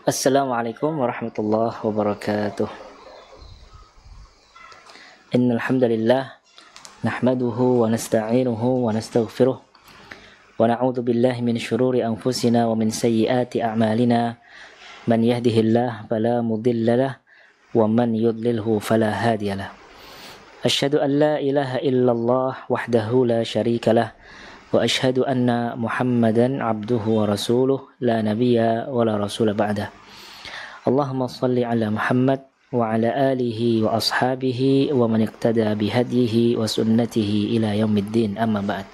Assalamualaikum warahmatullahi wabarakatuh. Innal hamdalillah nahmaduhu wa nasta'inuhu wa nastaghfiruh wa na'udzu billahi min shururi anfusina wa min sayyiati a'malina. Man yahdihillahu fala mudhillalah wa man yudlilhu fala hadiyalah. Asyhadu an la ilaha illallah wahdahu la syarikalah wa asyhadu anna Muhammadan abduhu wa rasuluh la nabiyya wa la rasula ba'dah. Allahumma salli ala Muhammad wa ala alihi wa ashabihi wa man iqtada bihadihi wa sunnatihi ila yaumiddin, amma ba'd.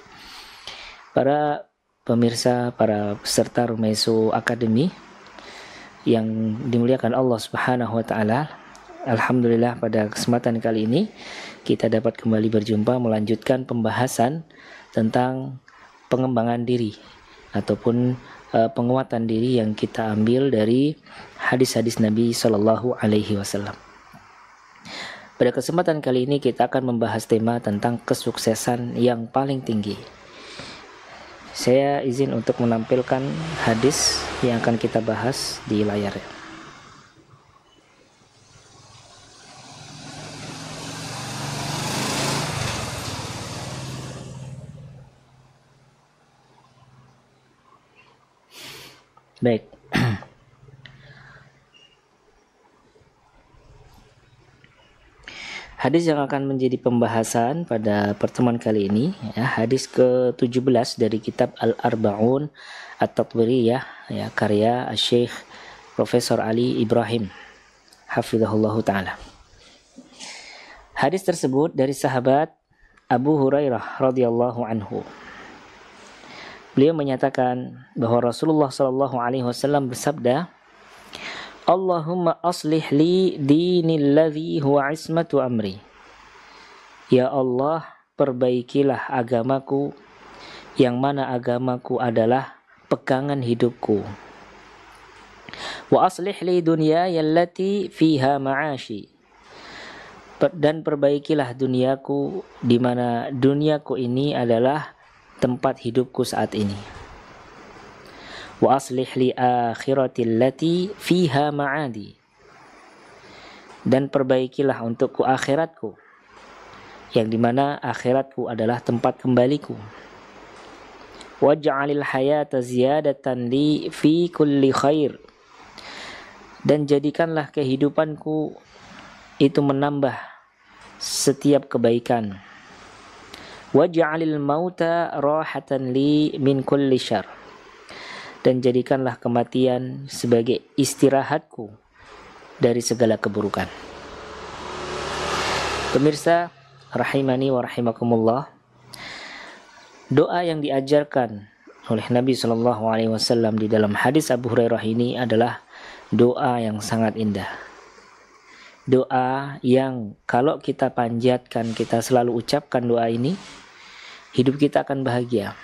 Para pemirsa, para peserta Rumaiso Academy yang dimuliakan Allah Subhanahu wa taala, alhamdulillah pada kesempatan kali ini kita dapat kembali berjumpa melanjutkan pembahasan tentang pengembangan diri ataupun penguatan diri yang kita ambil dari hadis-hadis Nabi Shallallahu Alaihi Wasallam. Pada kesempatan kali ini kita akan membahas tema tentang kesuksesan yang paling tinggi. Saya izin untuk menampilkan hadis yang akan kita bahas di layar. Baik. Hadis yang akan menjadi pembahasan pada pertemuan kali ini, ya, hadis ke-17 dari kitab Al-Arba'un At-Tatwiriyah, ya, karya Syekh Profesor Ali Ibrahim hafizahullahu taala. Hadis tersebut dari sahabat Abu Hurairah radhiyallahu anhu. Beliau menyatakan bahwa Rasulullah Shallallahu Alaihi Wasallam bersabda, Allahumma aslih li dinilladzi huwa ismatu amri. Ya Allah, perbaikilah agamaku, yang mana agamaku adalah pegangan hidupku. Wa aslih li dunyaya allati fiha ma'ashi. Dan perbaikilah duniaku, di mana duniaku ini adalah tempat hidupku saat ini. Wa aslih li akhirati allati fiha ma'adi. Dan perbaikilah untukku akhiratku, yang dimana akhiratku adalah tempat kembaliku. Waj'alil hayata ziyadatan li fi kulli khair. Dan jadikanlah kehidupanku itu menambah setiap kebaikan. Waj'alil mauta rahatan li min kulli syarr. Dan jadikanlah kematian sebagai istirahatku dari segala keburukan. Pemirsa rahimani wa rahimakumullah, doa yang diajarkan oleh Nabi Shallallahu Alaihi Wasallam di dalam hadis Abu Hurairah ini adalah doa yang sangat indah. Doa yang kalau kita panjatkan, kita selalu ucapkan doa ini, hidup kita akan bahagia.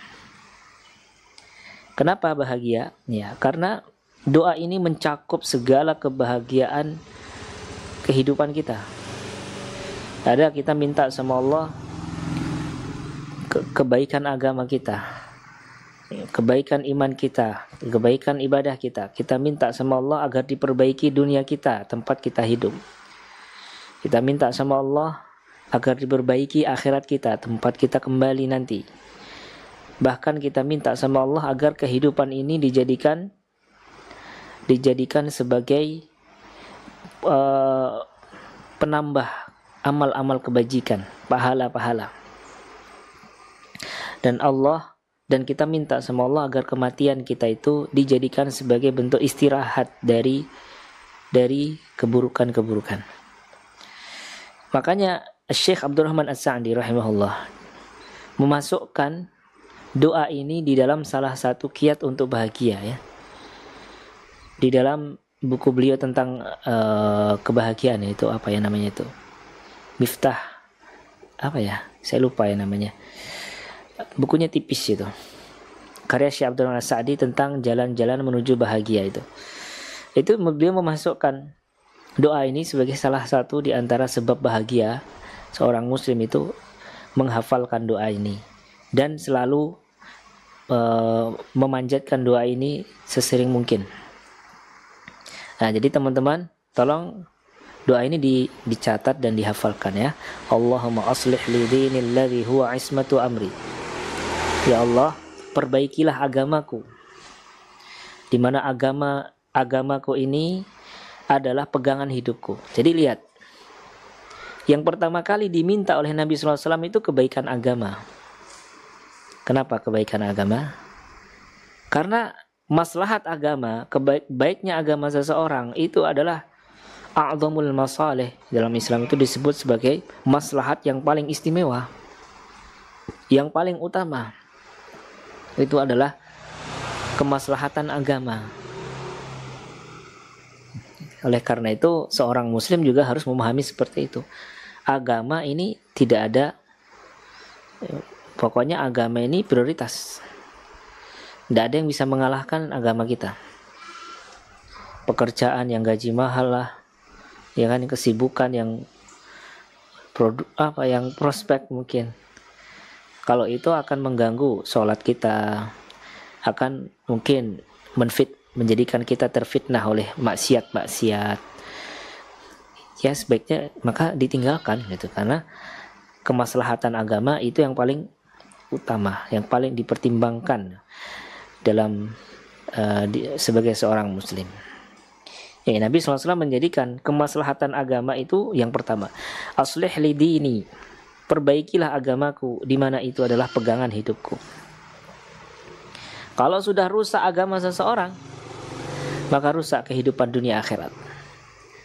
Kenapa bahagia? Ya, karena doa ini mencakup segala kebahagiaan kehidupan kita. Ada kita minta sama Allah kebaikan agama kita, kebaikan iman kita, kebaikan ibadah kita. Kita minta sama Allah agar diperbaiki dunia kita, tempat kita hidup. Kita minta sama Allah agar diperbaiki akhirat kita, tempat kita kembali nanti. Bahkan kita minta sama Allah agar kehidupan ini dijadikan sebagai penambah amal-amal kebajikan, pahala-pahala. Dan kita minta sama Allah agar kematian kita itu dijadikan sebagai bentuk istirahat dari keburukan-keburukan. Makanya Syekh Abdurrahman As-Sa'di rahimahullah memasukkan doa ini di dalam salah satu kiat untuk bahagia, ya. Di dalam buku beliau tentang kebahagiaan, itu apa ya namanya itu? Miftah apa ya? Saya lupa ya namanya. Bukunya tipis itu. Karya Syekh Abdurrahman As-Sa'di tentang jalan-jalan menuju bahagia itu. Itu beliau memasukkan doa ini sebagai salah satu di antara sebab bahagia seorang muslim itu menghafalkan doa ini dan selalu memanjatkan doa ini sesering mungkin. Nah, jadi teman-teman, tolong doa ini dicatat dan dihafalkan ya. Allahumma aslih li dinil ladzi huwa ismatu amri. Ya Allah, perbaikilah agamaku, di mana agamaku ini adalah pegangan hidupku. Jadi lihat, yang pertama kali diminta oleh Nabi SAW itu kebaikan agama. Kenapa kebaikan agama? Karena maslahat agama, baiknya agama seseorang itu adalah a'zamul masalih. Dalam Islam itu disebut sebagai maslahat yang paling istimewa, yang paling utama. Itu adalah kemaslahatan agama. Oleh karena itu seorang muslim juga harus memahami seperti itu. Agama ini tidak ada, pokoknya agama ini prioritas. Tidak ada yang bisa mengalahkan agama kita. Pekerjaan yang gaji mahal lah, ya kan, kesibukan yang yang prospek mungkin. Kalau itu akan mengganggu sholat kita, akan mungkin menjadikan kita terfitnah oleh maksiat. Ya sebaiknya maka ditinggalkan gitu, karena kemaslahatan agama itu yang paling utama, yang paling dipertimbangkan dalam sebagai seorang muslim. Ya, Nabi SAW menjadikan kemaslahatan agama itu yang pertama. Aslih li dini, perbaikilah agamaku, di mana itu adalah pegangan hidupku. Kalau sudah rusak agama seseorang, maka rusak kehidupan dunia akhirat.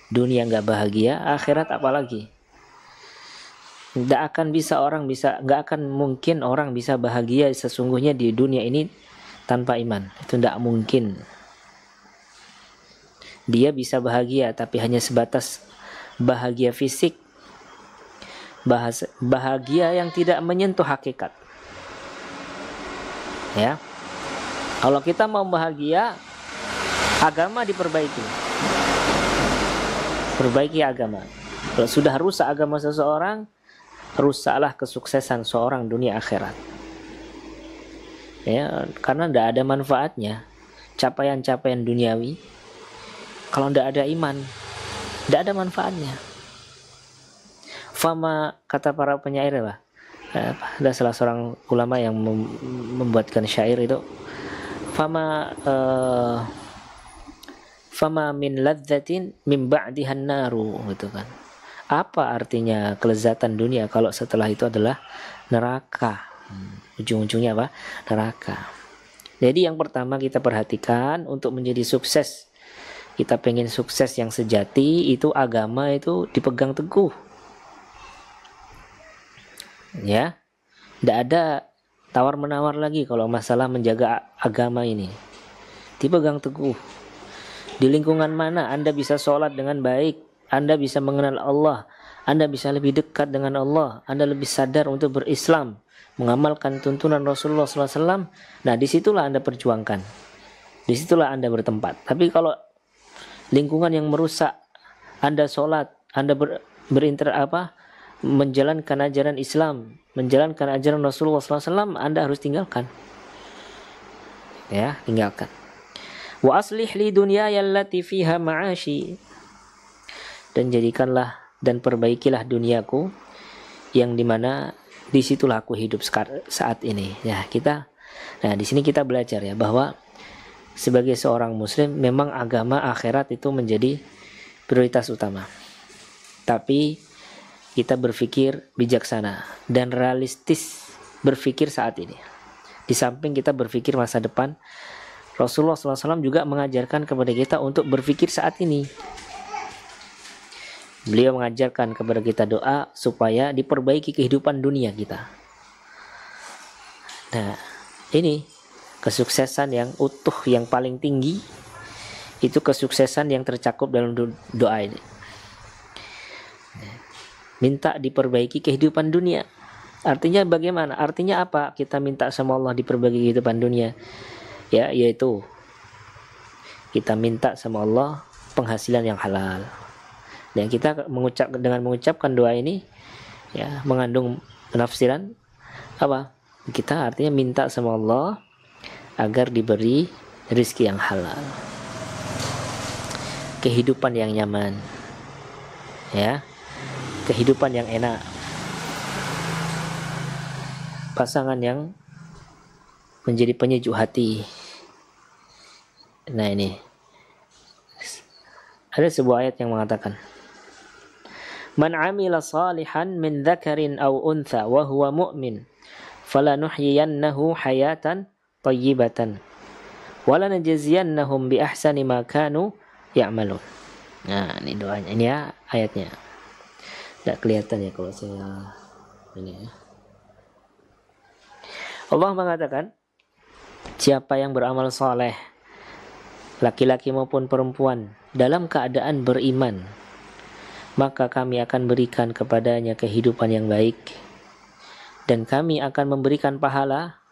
Dunia nggak bahagia, akhirat apalagi. Nggak akan mungkin orang bisa bahagia sesungguhnya di dunia ini tanpa iman. Itu nggak mungkin. Dia bisa bahagia tapi hanya sebatas bahagia fisik, bahagia yang tidak menyentuh hakikat. Ya, kalau kita mau bahagia, agama diperbaiki. Perbaiki agama. Kalau sudah rusak agama seseorang, rusaklah kesuksesan seorang dunia akhirat. Ya, karena tidak ada manfaatnya capaian-capaian duniawi. Kalau tidak ada iman, tidak ada manfaatnya. Fama, kata para penyair lah, ada salah seorang ulama yang membuatkan syair itu, fama min ladzatin min ba'dihan naru, gitu kan. Apa artinya kelezatan dunia kalau setelah itu adalah neraka? Ujung-ujungnya apa? Neraka. Jadi yang pertama kita perhatikan untuk menjadi sukses. Kita pengen sukses yang sejati, itu agama itu dipegang teguh. Ya, tidak ada tawar-menawar lagi kalau masalah menjaga agama ini. Dipegang teguh. Di lingkungan mana Anda bisa sholat dengan baik, Anda bisa mengenal Allah, Anda bisa lebih dekat dengan Allah, Anda lebih sadar untuk berislam, mengamalkan tuntunan Rasulullah SAW. Nah, disitulah Anda perjuangkan. Disitulah Anda bertempat. Tapi kalau lingkungan yang merusak, Anda sholat, Anda menjalankan ajaran Islam, menjalankan ajaran Rasulullah SAW, Anda harus tinggalkan. Ya, tinggalkan. Wa aslih li dunyaya allati fiha ma'ashi, dan jadikanlah dan perbaikilah duniaku yang dimana disitulah aku hidup saat ini. Ya, nah di sini kita belajar ya bahwa sebagai seorang muslim memang agama akhirat itu menjadi prioritas utama. Tapi kita berpikir bijaksana dan realistis berpikir saat ini. Di samping kita berpikir masa depan, Rasulullah SAW juga mengajarkan kepada kita untuk berpikir saat ini. Beliau mengajarkan kepada kita doa supaya diperbaiki kehidupan dunia kita. Nah, ini kesuksesan yang utuh, yang paling tinggi, itu kesuksesan yang tercakup dalam doa ini. Minta diperbaiki kehidupan dunia. Artinya bagaimana? Artinya apa? Kita minta sama Allah diperbaiki kehidupan dunia. Ya, yaitu kita minta sama Allah penghasilan yang halal. Dan kita mengucapkan doa ini ya mengandung penafsiran apa? Kita artinya minta sama Allah agar diberi rezeki yang halal. kehidupan yang nyaman, ya, kehidupan yang enak, pasangan yang menjadi penyejuk hati. Nah, ini ada sebuah ayat yang mengatakan, man amila salihan min dzakarin aw untha wa huwa mu'min falanuhyiyannahu hayatan thayyibatan wa lanajziyannahum bi ahsani ma kanu ya'malun. Nah, ini doanya, ini ya ayatnya. Tidak kelihatan ya kalau saya ini ya. Allah mengatakan, siapa yang beramal soleh, laki-laki maupun perempuan, dalam keadaan beriman, maka kami akan berikan kepadanya kehidupan yang baik, dan kami akan memberikan pahala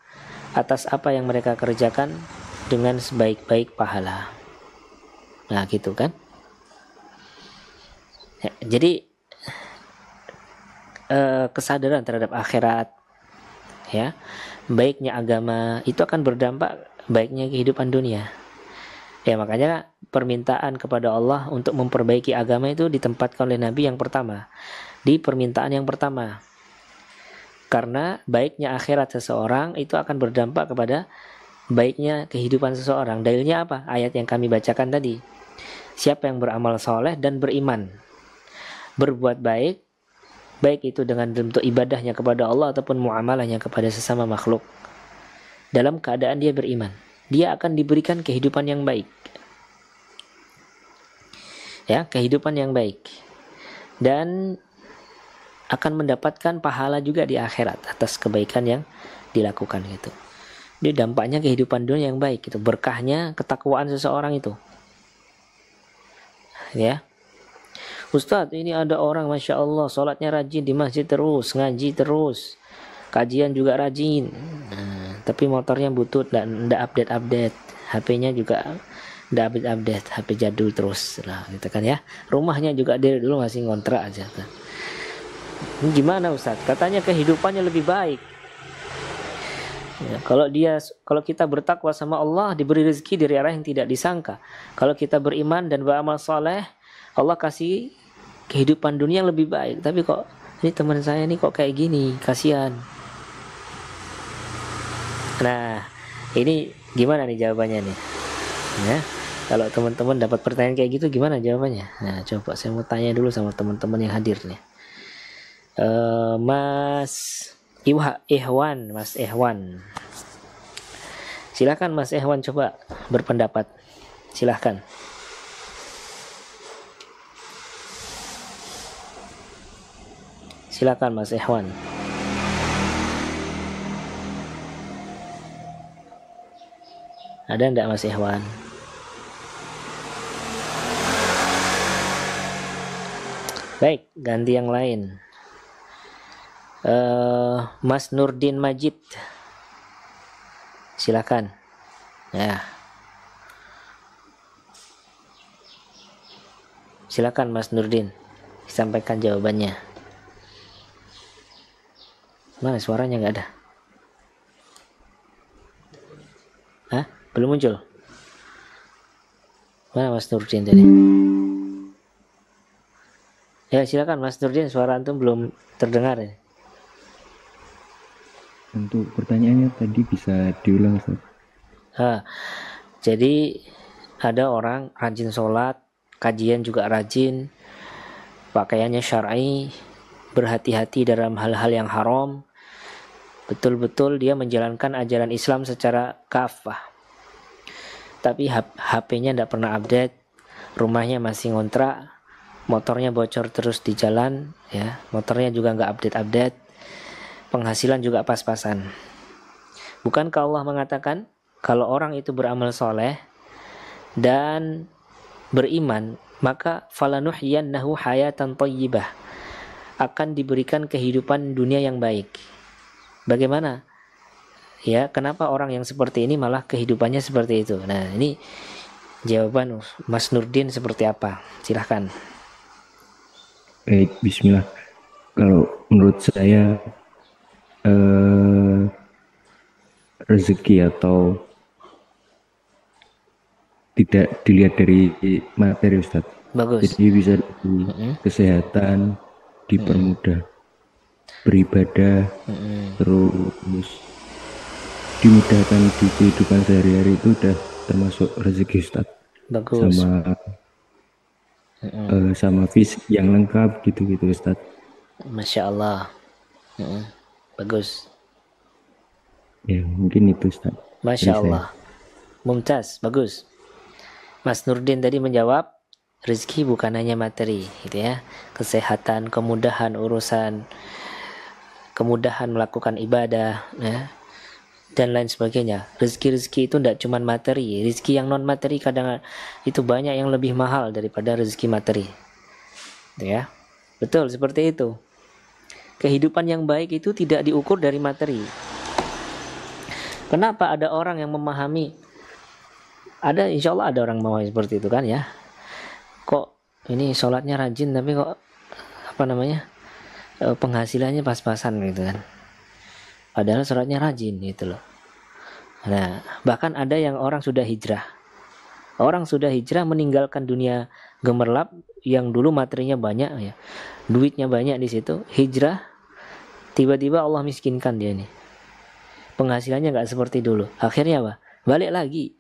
atas apa yang mereka kerjakan dengan sebaik-baik pahala. Nah, gitu kan. Ya, jadi kesadaran terhadap akhirat, ya, baiknya agama itu akan berdampak baiknya kehidupan dunia. Ya, makanya permintaan kepada Allah untuk memperbaiki agama itu ditempatkan oleh Nabi yang pertama, di permintaan yang pertama. Karena baiknya akhirat seseorang itu akan berdampak kepada baiknya kehidupan seseorang. Dalilnya apa? Ayat yang kami bacakan tadi. Siapa yang beramal soleh dan beriman, berbuat baik, baik itu dengan bentuk ibadahnya kepada Allah ataupun muamalahnya kepada sesama makhluk, dalam keadaan dia beriman, dia akan diberikan kehidupan yang baik, ya, kehidupan yang baik, dan akan mendapatkan pahala juga di akhirat atas kebaikan yang dilakukan gitu. Jadi dampaknya kehidupan dunia yang baik itu, berkahnya ketakwaan seseorang itu, ya. Ustadz, ini ada orang Masya Allah sholatnya rajin di masjid terus, ngaji terus, kajian juga rajin, tapi motornya butut dan tidak update, HP-nya juga tidak update, HP jadul terus lah, gitu kan ya. Rumahnya juga dari dulu masih ngontrak aja kan. Ini gimana Ustadz? Katanya kehidupannya lebih baik. Ya, kalau kita bertakwa sama Allah, diberi rezeki dari arah yang tidak disangka. Kalau kita beriman dan beramal soleh, Allah kasih kehidupan dunia yang lebih baik. Tapi kok ini teman saya ini kok kayak gini, kasihan. Nah, ini gimana nih jawabannya nih? Ya, kalau teman-teman dapat pertanyaan kayak gitu, gimana jawabannya? Nah, coba saya mau tanya dulu sama teman-teman yang hadir nih. Mas Ihwan. Silakan Mas Ihwan, coba berpendapat. Silakan. Silakan Mas Ihwan. Ada enggak Mas Ihwan? Baik, ganti yang lain. Mas Nurdin Majid, silakan. Ya, silakan Mas Nurdin, sampaikan jawabannya. Mana suaranya nggak ada? Hah? Belum muncul? Mana Mas Nurdin tadi? Ya, silakan Mas Nurdin, suara antum belum terdengar ya. Untuk pertanyaannya tadi bisa diulang, Ustaz? Jadi ada orang rajin sholat, kajian juga rajin, pakaiannya syar'i, berhati-hati dalam hal-hal yang haram, betul-betul dia menjalankan ajaran Islam secara kafah. Tapi HP-nya tidak pernah update, rumahnya masih ngontrak, motornya bocor terus di jalan, ya, motornya juga nggak update, penghasilan juga pas-pasan. Bukankah Allah mengatakan kalau orang itu beramal soleh dan beriman, maka falanuhyiyannahu hayatan thayyibah, akan diberikan kehidupan dunia yang baik. Bagaimana? Ya, kenapa orang yang seperti ini malah kehidupannya seperti itu? Nah, ini jawaban Mas Nurdin seperti apa? Silahkan. Baik, bismillah. Kalau menurut saya rezeki atau tidak dilihat dari materi Ustaz. Bagus. Jadi bisa di kesehatan dipermudah, beribadah, terus dimudahkan di kehidupan sehari-hari itu udah termasuk rezeki Ustaz. Bagus. Sama fisik yang lengkap gitu-gitu Ustaz. Masya Allah. Bagus. Ya mungkin itu Ustaz. Masya Allah. Mumtaz, bagus. Mas Nurdin tadi menjawab, rezeki bukan hanya materi, gitu ya. Kesehatan, kemudahan urusan, kemudahan melakukan ibadah, ya, dan lain sebagainya. Rezeki-rezeki itu tidak cuma materi. Rezeki yang non materi kadang itu banyak yang lebih mahal daripada rezeki materi, gitu ya. Betul seperti itu. Kehidupan yang baik itu tidak diukur dari materi. Kenapa ada orang yang memahami, ada, insya Allah ada orang mau seperti itu kan ya, kok ini sholatnya rajin tapi kok penghasilannya pas-pasan gitu kan, padahal sholatnya rajin gitu loh. Nah, bahkan ada yang orang sudah hijrah meninggalkan dunia gemerlap yang dulu materinya banyak ya, duitnya banyak di situ, hijrah, tiba-tiba Allah miskinkan dia nih, penghasilannya nggak seperti dulu. Akhirnya apa? Balik lagi.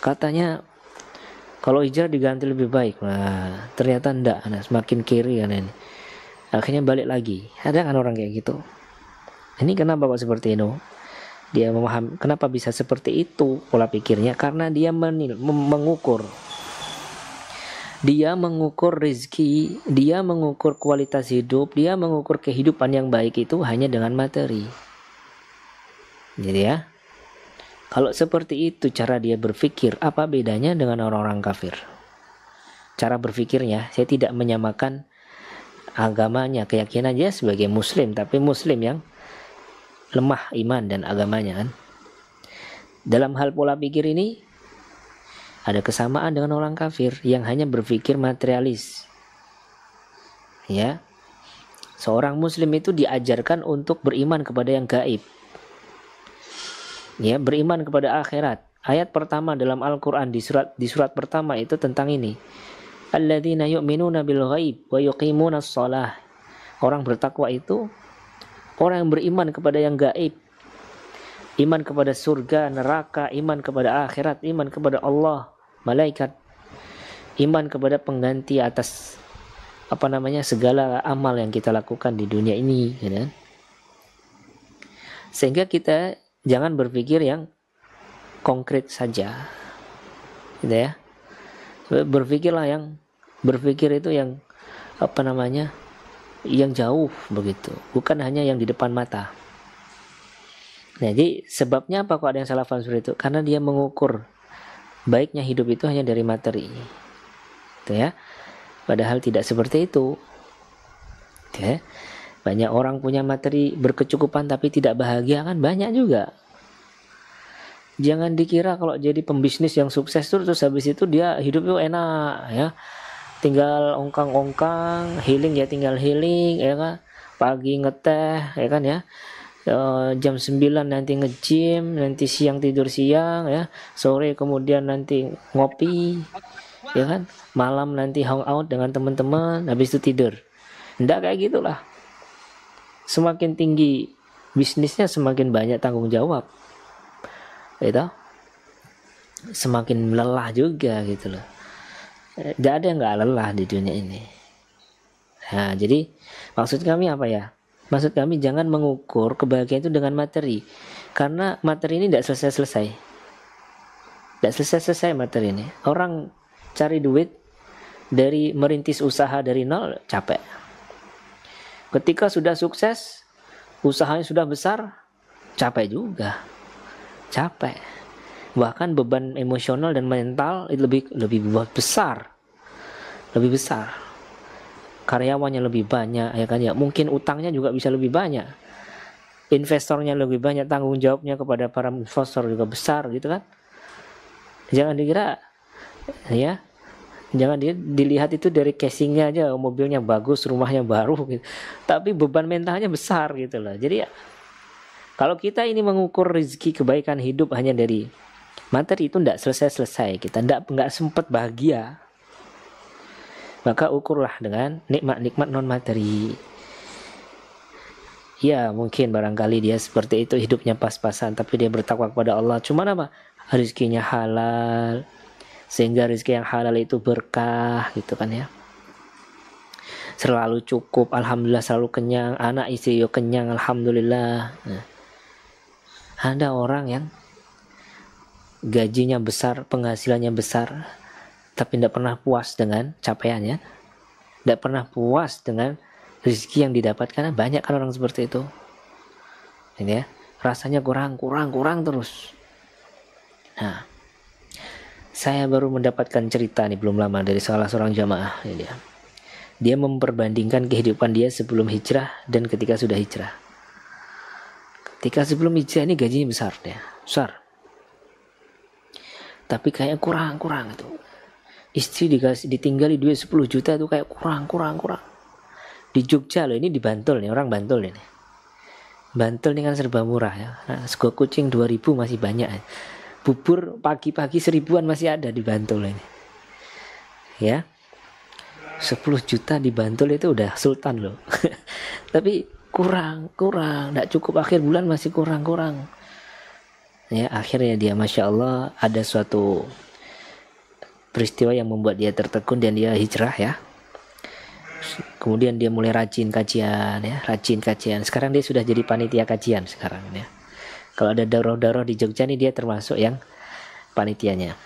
Katanya kalau hijrah diganti lebih baik. Nah, ternyata enggak. Nah, semakin kiri kan ini. Akhirnya balik lagi. Ada kan orang kayak gitu. Ini kenapa kok seperti itu? Dia memahami kenapa bisa seperti itu pola pikirnya, karena dia mengukur. Dia mengukur rezeki, dia mengukur kualitas hidup, dia mengukur kehidupan yang baik itu hanya dengan materi. Jadi ya, kalau seperti itu cara dia berpikir, apa bedanya dengan orang-orang kafir? Cara berpikirnya, saya tidak menyamakan agamanya, keyakinannya sebagai muslim, tapi muslim yang lemah iman dan agamanya kan. Dalam hal pola pikir ini ada kesamaan dengan orang kafir yang hanya berpikir materialis. Ya. Seorang muslim itu diajarkan untuk beriman kepada yang gaib. Ya, beriman kepada akhirat. Ayat pertama dalam Al-Qur'an di surat pertama itu tentang ini. Alladzina yu'minuna bil ghaib wa yuqimunas shalah. Orang bertakwa itu orang yang beriman kepada yang gaib. Iman kepada surga, neraka, iman kepada akhirat, iman kepada Allah, malaikat. Iman kepada pengganti atas segala amal yang kita lakukan di dunia ini, ya. Sehingga kita jangan berpikir yang konkret saja, gitu ya. Berpikir itu yang yang jauh begitu, bukan hanya yang di depan mata. Jadi sebabnya apa kok ada yang salah paham seperti itu? Karena dia mengukur baiknya hidup itu hanya dari materi, gitu ya. Padahal tidak seperti itu, ya. Banyak orang punya materi berkecukupan tapi tidak bahagia kan, banyak juga. Jangan dikira kalau jadi pembisnis yang sukses terus habis itu dia hidupnya enak ya. Tinggal ongkang-ongkang, healing ya tinggal healing ya kan. Pagi ngeteh ya kan ya. Jam 9 nanti nge-gym, nanti siang tidur siang ya. Sore kemudian nanti ngopi ya kan. Malam nanti hangout dengan teman-teman, habis itu tidur. Enggak kayak gitulah. Semakin tinggi bisnisnya semakin banyak tanggung jawab, gitu. Semakin lelah juga gitu loh. Tidak ada yang nggak lelah di dunia ini. Nah, jadi maksud kami apa ya? Maksud kami jangan mengukur kebahagiaan itu dengan materi, karena materi ini tidak selesai-selesai. Tidak selesai-selesai materi ini. Orang cari duit dari merintis usaha dari nol capek. Ketika sudah sukses, usahanya sudah besar, capek juga. Capek. Bahkan beban emosional dan mental itu lebih besar. Lebih besar. Karyawannya lebih banyak ya kan ya. Mungkin utangnya juga bisa lebih banyak. Investornya lebih banyak, tanggung jawabnya kepada para investor juga besar gitu kan. Jangan dikira ya. Jangan dilihat itu dari casingnya aja, mobilnya bagus, rumahnya baru gitu. Tapi beban mentalnya besar gitu loh. Jadi ya, kalau kita ini mengukur rezeki kebaikan hidup hanya dari Materi itu tidak selesai-selesai, kita nggak sempat bahagia. Maka ukurlah dengan nikmat-nikmat non materi. Ya mungkin barangkali dia seperti itu, hidupnya pas-pasan, tapi dia bertakwa kepada Allah. Cuman apa? Rezekinya halal, sehingga rezeki yang halal itu berkah gitu kan ya. Selalu cukup, alhamdulillah, selalu kenyang, anak istri yo kenyang, alhamdulillah. Nah, ada orang yang gajinya besar, penghasilannya besar, tapi tidak pernah puas dengan capaiannya, tidak pernah puas dengan rezeki yang didapatkan. Banyak kan orang seperti itu. Ini ya, rasanya kurang terus. Nah, saya baru mendapatkan cerita nih belum lama dari salah seorang jamaah. Ini dia memperbandingkan kehidupan dia sebelum hijrah dan ketika sudah hijrah. Ketika sebelum hijrah ini gajinya besar. Tapi kayak kurang itu. Istri ditinggali duit 10 juta itu kayak kurang. Di Jogja loh, ini di Bantul nih, orang Bantul ini. Bantul ini kan serba murah ya. Nah, sego kucing 2.000 masih banyak ya. Bubur pagi-pagi 1.000-an masih ada di Bantul ini. Ya. 10 juta di Bantul itu udah sultan loh. Tapi kurang, enggak cukup, akhir bulan masih kurang. Ya, akhirnya dia Masya Allah ada suatu peristiwa yang membuat dia tertegun dan dia hijrah ya. Kemudian dia mulai rajin kajian. Sekarang dia sudah jadi panitia kajian sekarang ya. Kalau ada daroh-daroh di Jogja nih dia termasuk yang panitianya.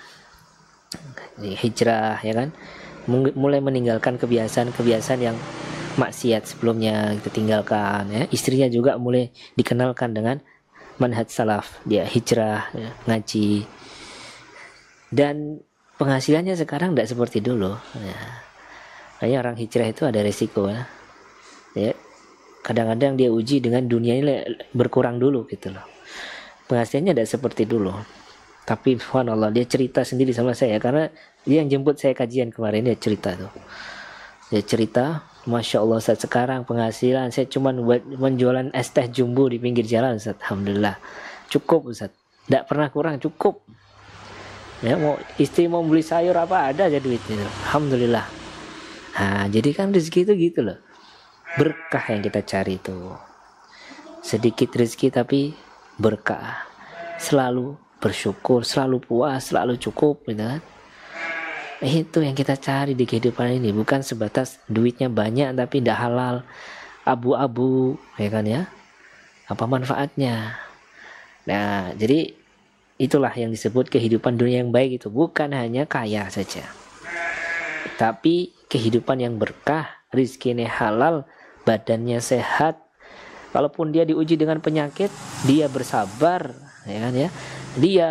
Hijrah ya kan. Mulai meninggalkan kebiasaan yang maksiat sebelumnya kita tinggalkan ya. Istrinya juga mulai dikenalkan dengan manhaj salaf. Dia hijrah ya, ngaji. Dan penghasilannya sekarang tidak seperti dulu ya. Makanya orang hijrah itu ada resiko ya. Kadang-kadang dia uji dengan dunia ini berkurang dulu gitu loh. Penghasilannya tidak seperti dulu. Tapi subhanallah dia cerita sendiri sama saya, karena dia yang jemput saya kajian kemarin. Dia cerita tuh. Dia cerita, Masya Allah Ustaz, sekarang penghasilan saya cuma buat menjualan es teh jumbo di pinggir jalan Ustaz. Alhamdulillah cukup Ustaz, tidak pernah kurang, cukup ya. Mau istri mau beli sayur apa ada aja duitnya, alhamdulillah. Nah jadi kan rezeki itu gitu loh, berkah yang kita cari itu. Sedikit rezeki tapi berkah, selalu bersyukur, selalu puas, selalu cukup gitu kan. Itu yang kita cari di kehidupan ini, bukan sebatas duitnya banyak tapi tidak halal, abu-abu ya kan ya, apa manfaatnya. Nah jadi itulah yang disebut kehidupan dunia yang baik, itu bukan hanya kaya saja, tapi kehidupan yang berkah, rizkinya halal, badannya sehat. Kalaupun dia diuji dengan penyakit, dia bersabar ya kan ya, dia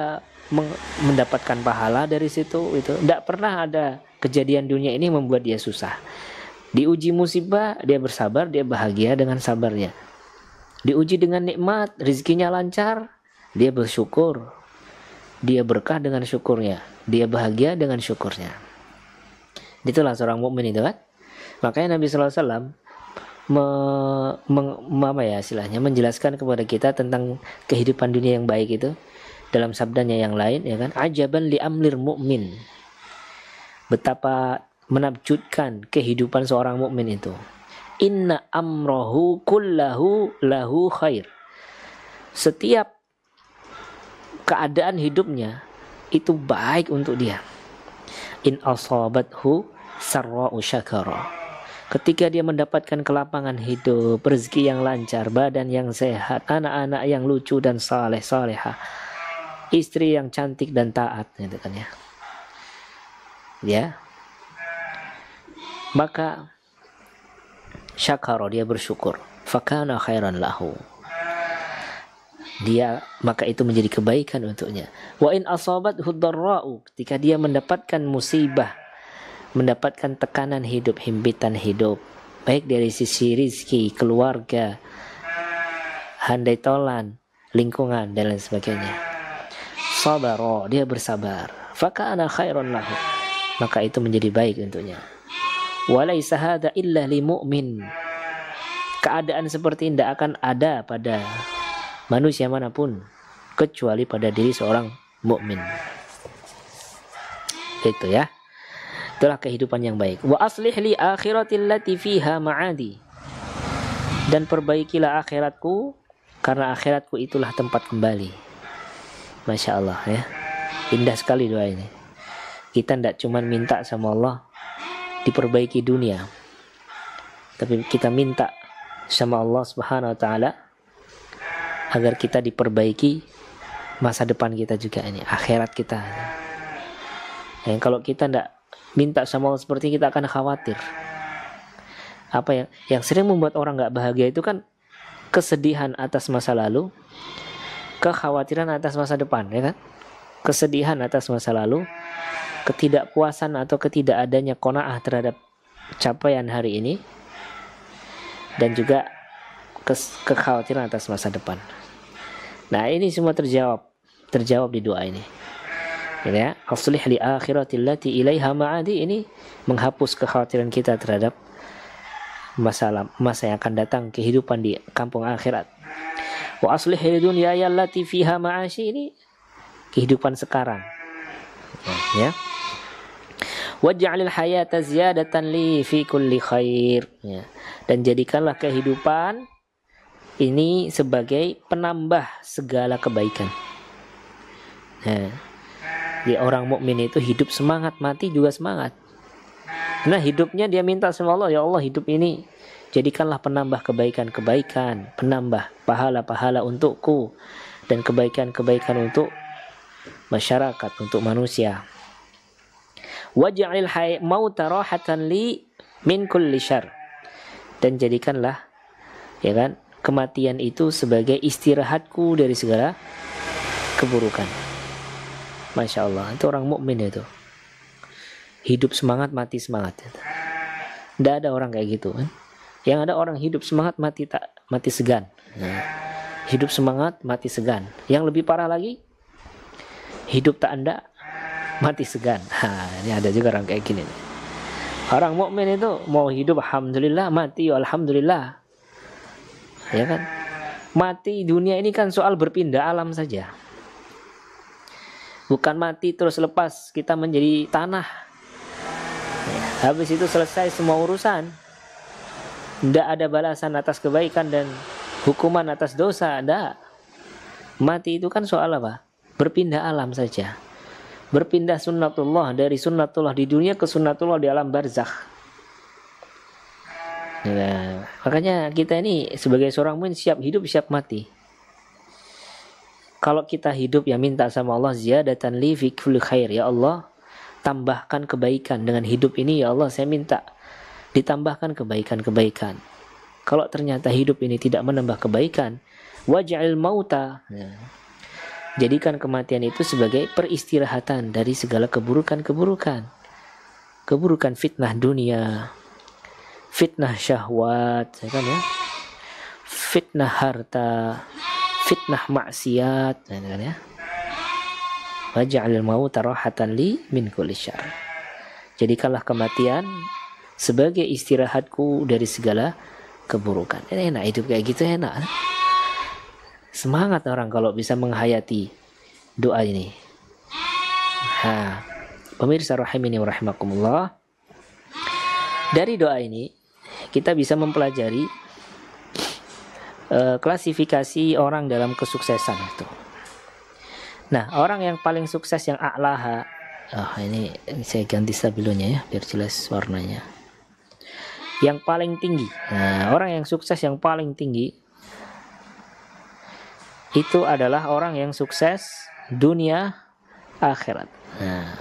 mendapatkan pahala dari situ. Itu tidak pernah ada kejadian dunia ini membuat dia susah. Diuji musibah, dia bersabar, dia bahagia dengan sabarnya. Diuji dengan nikmat, rezekinya lancar, dia bersyukur, dia berkah dengan syukurnya, dia bahagia dengan syukurnya. Itulah seorang mukmin itu kan. Makanya Nabi SAW menjelaskan kepada kita tentang kehidupan dunia yang baik itu dalam sabdanya yang lain ya kan, ajaban li amlir mu'min, betapa menakjubkan kehidupan seorang mukmin itu. Inna amrohu kullahu lahu khair, setiap keadaan hidupnya itu baik untuk dia. In asabathu sarra'u syakara, ketika dia mendapatkan kelapangan hidup, rezeki yang lancar, badan yang sehat, anak-anak yang lucu dan saleh-salehah, istri yang cantik dan taat gitu kan ya. Ya. Maka syakara, dia bersyukur, fakana khairan lahu, maka itu menjadi kebaikan untuknya. Wa in asabathu dharra'u, ketika dia mendapatkan musibah, mendapatkan tekanan hidup, himpitan hidup, baik dari sisi rizki, keluarga, handai tolan, lingkungan dan lain sebagainya, sabara, dia bersabar, fakana khairan lahu, maka itu menjadi baik untuknya. Walaisa hadza illa li mu'min, keadaan seperti ini tidak akan ada pada manusia manapun kecuali pada diri seorang mukmin. Itu ya. Itulah kehidupan yang baik. Wa aslih li akhiratil lati fiha ma'adi. Dan perbaikilah akhiratku, karena akhiratku itulah tempat kembali. Masya Allah ya. Indah sekali doa ini. Kita tidak cuma minta sama Allah diperbaiki dunia, tapi kita minta sama Allah Subhanahu wa taala agar kita diperbaiki masa depan kita juga, ini akhirat kita. Yang kalau kita tidak minta sama Allah seperti, kita akan khawatir. Apa yang sering membuat orang nggak bahagia itu kan kesedihan atas masa lalu, kekhawatiran atas masa depan, ya kan? Kesedihan atas masa lalu, ketidakpuasan atau ketidakadanya qanaah terhadap capaian hari ini, dan juga kekhawatiran atas masa depan. Nah, ini semua terjawab di doa ini. Ya, aslih li akhiratil lati ilaiha ma'adi, ini menghapus kekhawatiran kita terhadap masa yang akan datang, kehidupan di kampung akhirat. Wa aslih li dunyaya allati fiha ma'ashi, ini kehidupan sekarang. Ya. Waj'alil hayata ziyadatan li fi kulli khair. Ya. Dan jadikanlah kehidupan ini sebagai penambah segala kebaikan. Ya. Di orang mukmin itu hidup semangat, mati juga semangat. Nah, hidupnya dia minta sama Allah, ya Allah, hidup ini jadikanlah penambah kebaikan-kebaikan, penambah pahala-pahala untukku, dan kebaikan-kebaikan untuk masyarakat, untuk manusia. Waj'alil mauta rahatan li min kulli syarr. Dan jadikanlah, ya kan, kematian itu sebagai istirahatku dari segala keburukan. Masya Allah, itu orang mukmin itu. Hidup semangat, mati semangat. Tidak ada orang kayak gitu kan. Yang ada orang hidup semangat, mati segan. Nah, hidup semangat, mati segan. Yang lebih parah lagi, hidup tak anda, mati segan. Ini ada juga orang kayak gini. Orang mukmin itu mau hidup alhamdulillah, mati alhamdulillah. Ya kan? Mati dunia ini kan soal berpindah alam saja. Bukan mati terus lepas kita menjadi tanah. Habis itu selesai semua urusan. Tidak ada balasan atas kebaikan dan hukuman atas dosa. Tidak. Mati itu kan soal apa? Berpindah alam saja. Berpindah sunnatullah, dari sunnatullah di dunia ke sunnatullah di alam barzakh. Nah, makanya kita ini sebagai seorang mukmin siap hidup, siap mati. Kalau kita hidup ya minta sama Allah ziyadatan li fi kulli khair, ya Allah tambahkan kebaikan dengan hidup ini, ya Allah saya minta ditambahkan kebaikan-kebaikan. Kalau ternyata hidup ini tidak menambah kebaikan, waj'al mauta, ya, jadikan kematian itu sebagai peristirahatan dari segala keburukan-keburukan. Keburukan fitnah dunia, fitnah syahwat, ya kan ya? Fitnah harta, fitnah maksiat, ya kan ya? Waj'alil mauta rahatan li min kulli syarr. Jadikanlah kematian sebagai istirahatku dari segala keburukan. Ini enak hidup kayak gitu, enak. Semangat orang kalau bisa menghayati doa ini. Pemirsa rahimini wa rahimakumullah. Dari doa ini kita bisa mempelajari klasifikasi orang dalam kesuksesan itu. Nah, orang yang paling sukses yang a'laha. Ini saya ganti stabilonya ya biar jelas warnanya. Yang paling tinggi. Nah, orang yang sukses yang paling tinggi itu adalah orang yang sukses dunia akhirat. Nah,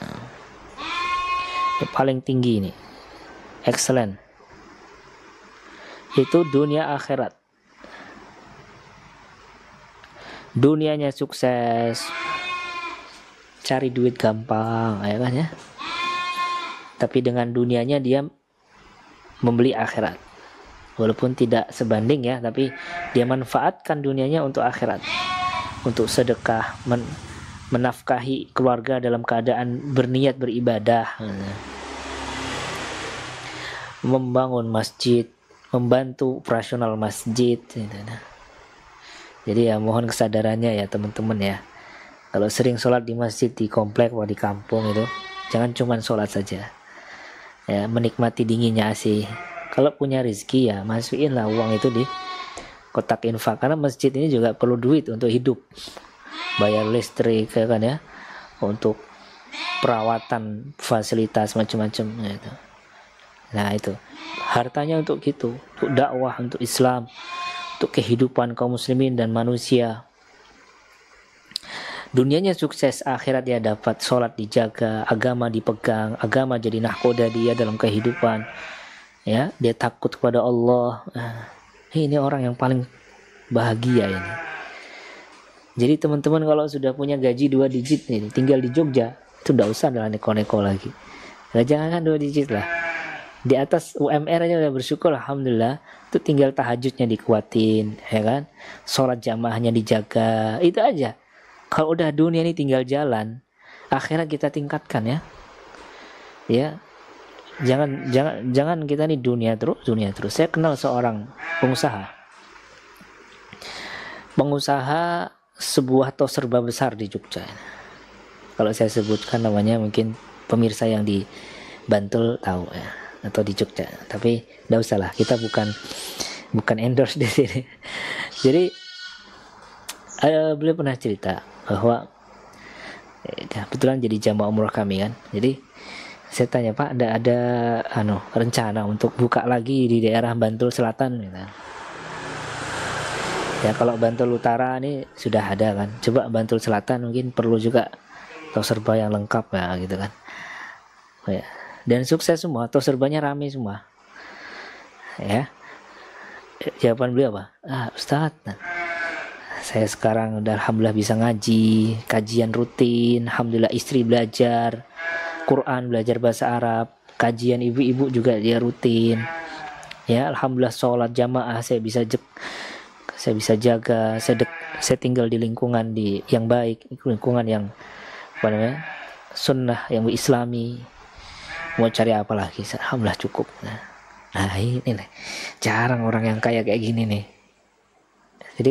yang paling tinggi ini, excellent, itu dunia akhirat. Dunianya sukses, cari duit gampang, ya kan ya. Tapi dengan dunianya dia membeli akhirat. Walaupun tidak sebanding ya, tapi dia manfaatkan dunianya untuk akhirat. Untuk sedekah, menafkahi keluarga dalam keadaan berniat beribadah. Membangun masjid, membantu operasional masjid. Jadi ya mohon kesadarannya ya teman-teman ya. Kalau sering sholat di masjid, di komplek atau di kampung itu, jangan cuma sholat saja. Ya, menikmati dinginnya AC. Kalau punya rezeki ya masukin lah uang itu di kotak infak, karena masjid ini juga perlu duit untuk hidup, bayar listrik ya kan ya, untuk perawatan, fasilitas macam-macam gitu. Nah itu hartanya untuk gitu, untuk dakwah, untuk Islam, untuk kehidupan kaum muslimin dan manusia. Dunianya sukses, akhirat dia dapat, sholat dijaga, agama dipegang, agama jadi nahkoda dia dalam kehidupan. Ya, dia takut kepada Allah. Ini orang yang paling bahagia ini. Jadi teman-teman kalau sudah punya gaji 2 digit nih, tinggal di Jogja, itu udah usah adalah neko-neko lagi. Nah, jangan kan 2 digit lah. Di atas UMR aja udah bersyukur, alhamdulillah. Itu tinggal tahajudnya dikuatin, ya kan? Sholat jamaahnya dijaga, itu aja. Kalau udah dunia ini tinggal jalan, akhirat kita tingkatkan ya. Ya. Jangan kita nih dunia terus. Saya kenal seorang pengusaha sebuah tos serba besar di Jogja. Kalau saya sebutkan namanya mungkin pemirsa yang di Bantul tahu ya, atau di Jogja. Tapi enggak usah lah, kita bukan endorse di sini. Jadi beliau pernah cerita bahwa kebetulan jadi jamaah umroh kami kan. Jadi saya tanya, Pak, ada rencana untuk buka lagi di daerah Bantul Selatan gitu. Ya kalau Bantul Utara ini sudah ada kan. Coba Bantul Selatan mungkin perlu juga tos serba yang lengkap ya gitu kan. Ya. Dan sukses semua, tos serbanya rame semua. Ya. Jawaban beliau apa? Ustadz, saya sekarang udah alhamdulillah bisa ngaji, kajian rutin, alhamdulillah istri belajar Quran, belajar bahasa Arab, kajian ibu-ibu juga dia rutin. Ya, alhamdulillah sholat jamaah saya bisa jaga, saya tinggal di lingkungan yang baik, lingkungan yang sunnah, yang islami. Mau cari apa lagi? Alhamdulillah cukup. Nah ini nih, jarang orang yang kayak gini nih. Jadi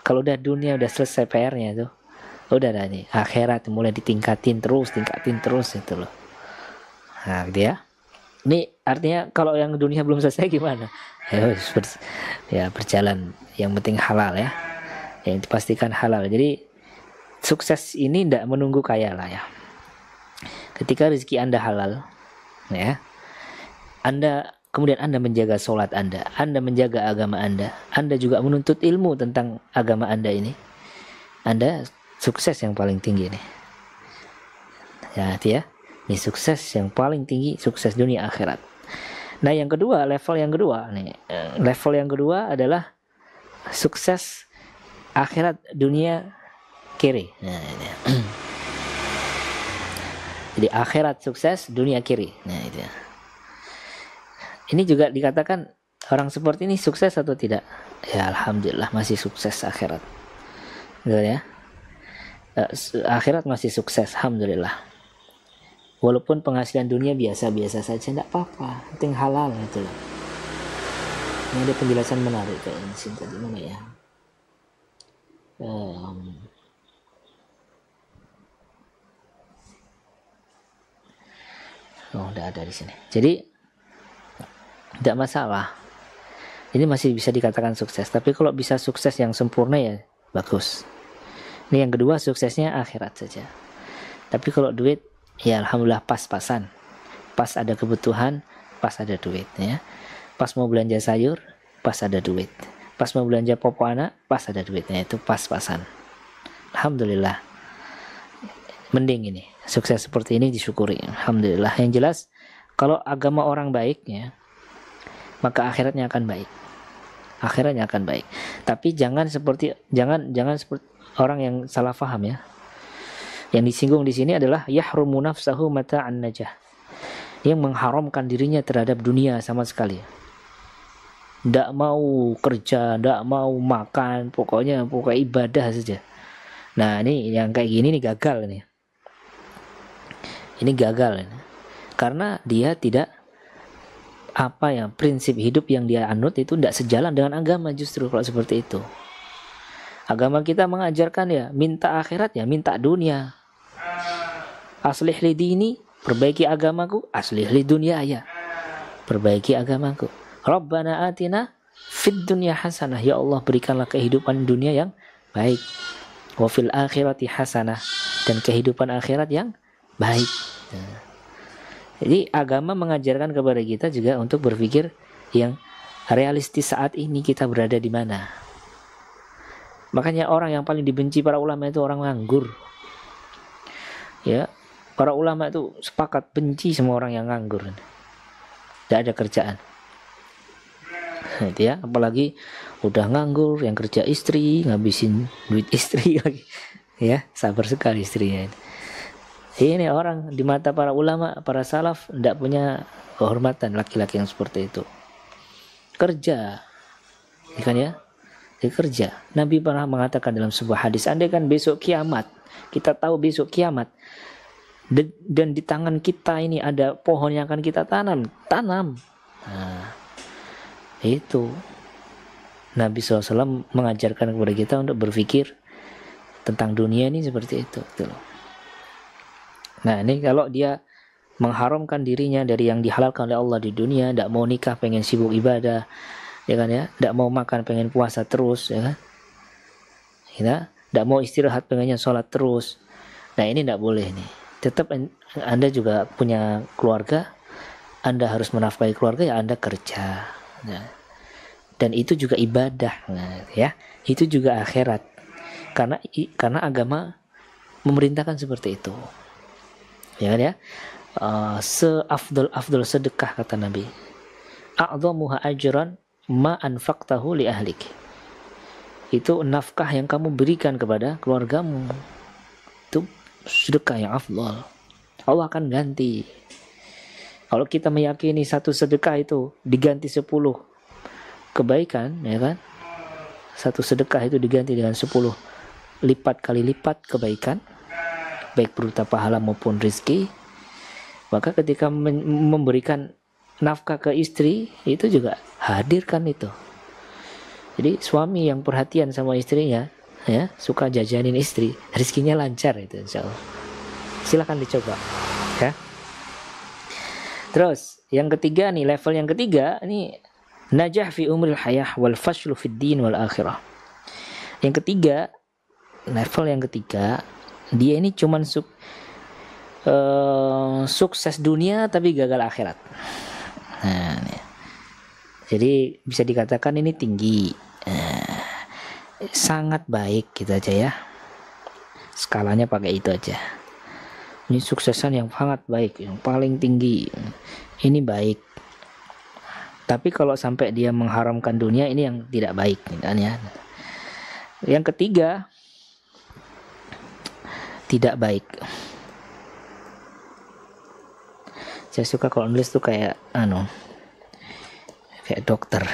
kalau udah dunia udah selesai PR-nya tuh, udah dah nih akhirat mulai tingkatin terus itu loh. Nah gitu ya. Ini artinya kalau yang dunia belum selesai gimana? Ya berjalan, yang penting halal ya, yang dipastikan halal. Jadi sukses ini tidak menunggu kaya lah ya. Ketika rezeki Anda halal ya, kemudian Anda menjaga sholat Anda menjaga agama Anda juga menuntut ilmu tentang agama Anda ini, Anda sukses yang paling tinggi nih. Ya, hati ya. Ini sukses yang paling tinggi, sukses dunia akhirat. Nah, yang kedua, level yang kedua adalah sukses akhirat dunia kiri. Nah, ini. Jadi akhirat sukses, dunia kiri. Nah, itu. Ini juga dikatakan orang seperti ini sukses atau tidak? Ya, alhamdulillah masih sukses akhirat. Gitu ya. Akhirat masih sukses, alhamdulillah. Walaupun penghasilan dunia biasa-biasa saja, tidak apa-apa, penting halal gitu loh. Ini ada penjelasan menarik kayaknya sini tadi, mana ya? Udah ada di sini. Jadi tidak masalah. Ini masih bisa dikatakan sukses. Tapi kalau bisa sukses yang sempurna ya bagus. Ini yang kedua, suksesnya akhirat saja. Tapi kalau duit, ya alhamdulillah pas-pasan. Pas ada kebutuhan, pas ada duit ya. Pas mau belanja sayur, pas ada duit. Pas mau belanja popok anak, pas ada duitnya. Itu pas-pasan. Alhamdulillah. Mending ini. Sukses seperti ini disyukuri. Alhamdulillah. Yang jelas, kalau agama orang baik ya, maka akhiratnya akan baik. Akhiratnya akan baik. Tapi jangan seperti orang yang salah faham ya. Yang disinggung di sini adalah yahrumu nafsahu mata'an najah. Yang mengharamkan dirinya terhadap dunia sama sekali. Tidak mau kerja, tidak mau makan, pokoknya ibadah saja. Nah, ini yang kayak gini nih gagal nih. Ini gagal ini. Karena dia tidak prinsip hidup yang dia anut itu tidak sejalan dengan agama justru kalau seperti itu. Agama kita mengajarkan ya minta akhirat ya minta dunia. Aslih li dini, perbaiki agamaku. Aslih li dunia ya, perbaiki agamaku. Rabbana atina fid dunya hasanah, ya Allah berikanlah kehidupan dunia yang baik. Wa fil akhirati hasanah, dan kehidupan akhirat yang baik. Jadi agama mengajarkan kepada kita juga untuk berpikir yang realistis saat ini kita berada di mana. Makanya orang yang paling dibenci para ulama itu orang nganggur. Ya, para ulama itu sepakat benci semua orang yang nganggur. Tidak ada kerjaan. Gitu ya, apalagi udah nganggur, yang kerja istri, ngabisin duit istri lagi. Ya, sabar sekali istrinya. Ini orang di mata para ulama, para salaf tidak punya kehormatan laki-laki yang seperti itu. Kerja, kan ya? Kerja. Nabi pernah mengatakan dalam sebuah hadis, andai kan besok kiamat, kita tahu besok kiamat, dan di tangan kita ini ada pohon yang akan kita tanam. Nah, itu Nabi SAW mengajarkan kepada kita untuk berpikir tentang dunia ini seperti itu. Gitu loh. Nah ini kalau dia mengharamkan dirinya dari yang dihalalkan oleh Allah di dunia, tidak mau nikah, pengen sibuk ibadah, ya kan ya, tidak mau makan, pengen puasa terus, ya kan, tidak mau istirahat, pengennya sholat terus. Nah ini tidak boleh nih. Tetap Anda juga punya keluarga, Anda harus menafkahi keluarga, ya Anda kerja. Nah, dan itu juga ibadah, nah, ya, itu juga akhirat. Karena agama memerintahkan seperti itu. Ya kan ya, seafdal sedekah kata Nabi, a'dhamuha ajran ma anfaqtahu li ahlik. Itu nafkah yang kamu berikan kepada keluargamu, itu sedekah yang afdal. Allah akan ganti. Kalau kita meyakini satu sedekah itu diganti 10 kebaikan, ya kan, satu sedekah itu diganti dengan 10 lipat kali lipat kebaikan, baik berupa pahala maupun rezeki, maka ketika memberikan nafkah ke istri itu juga hadirkan itu. Jadi suami yang perhatian sama istrinya, ya, suka jajanin istri, rezekinya lancar itu insyaallah. Silakan dicoba, ya. Terus yang ketiga nih, level yang ketiga ini najah fi umril hayah wal fashlu fid din wal akhirah. Yang ketiga, level yang ketiga, dia ini cuman sukses dunia tapi gagal akhirat. Nah, jadi bisa dikatakan ini tinggi, sangat baik gitu aja ya. Skalanya pakai itu aja. Ini suksesan yang sangat baik, yang paling tinggi. Ini baik. Tapi kalau sampai dia mengharamkan dunia, ini yang tidak baik, kan ya. Yang ketiga, tidak baik. Saya suka kalau nulis tuh kayak kayak dokter.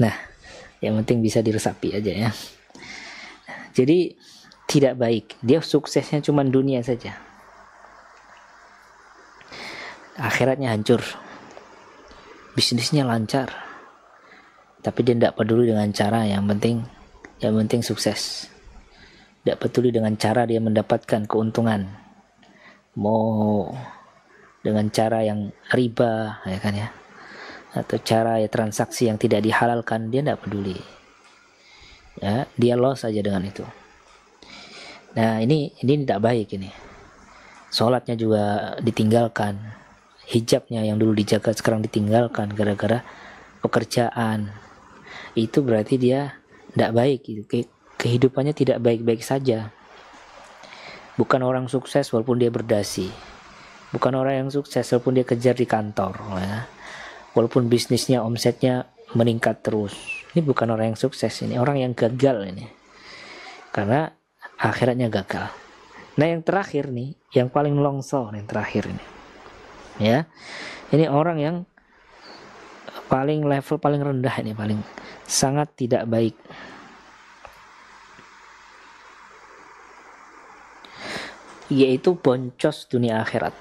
Nah, yang penting bisa diresapi aja ya. Jadi tidak baik. Dia suksesnya cuma dunia saja. Akhiratnya hancur. Bisnisnya lancar. Tapi dia tidak peduli dengan cara, yang penting sukses. Tidak peduli dengan cara dia mendapatkan keuntungan, mau dengan cara yang riba, ya kan ya, atau cara ya transaksi yang tidak dihalalkan, dia tidak peduli. Ya, dia loss saja dengan itu. Nah ini tidak baik ini. Sholatnya juga ditinggalkan, hijabnya yang dulu dijaga sekarang ditinggalkan gara-gara pekerjaan. Itu berarti dia tidak baik gitu. Kehidupannya tidak baik-baik saja. Bukan orang sukses walaupun dia berdasi. Bukan orang yang sukses walaupun dia kejar di kantor, ya. Walaupun bisnisnya, omsetnya meningkat terus. Ini bukan orang yang sukses, ini orang yang gagal ini. Karena akhiratnya gagal. Nah yang terakhir nih, yang paling longsor, yang terakhir ini, ya, ini orang yang paling level paling rendah ini, paling sangat tidak baik. Yaitu boncos dunia akhirat.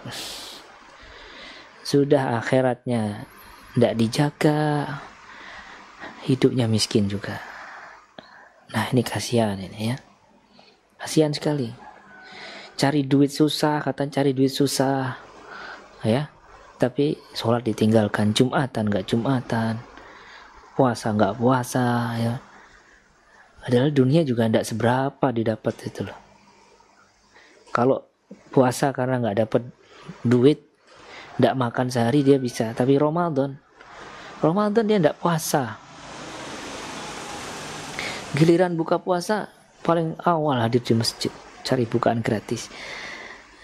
Sudah akhiratnya tidak dijaga, hidupnya miskin juga. Nah ini kasihan ini ya, kasihan sekali. Cari duit susah, katanya cari duit susah ya, tapi sholat ditinggalkan, Jumatan nggak Jumatan, puasa nggak puasa ya. Padahal dunia juga nggak seberapa didapat itu loh. Kalau puasa karena nggak dapat duit, nggak makan sehari dia bisa, tapi Ramadan dia nggak puasa, giliran buka puasa paling awal hadir di masjid cari bukaan gratis.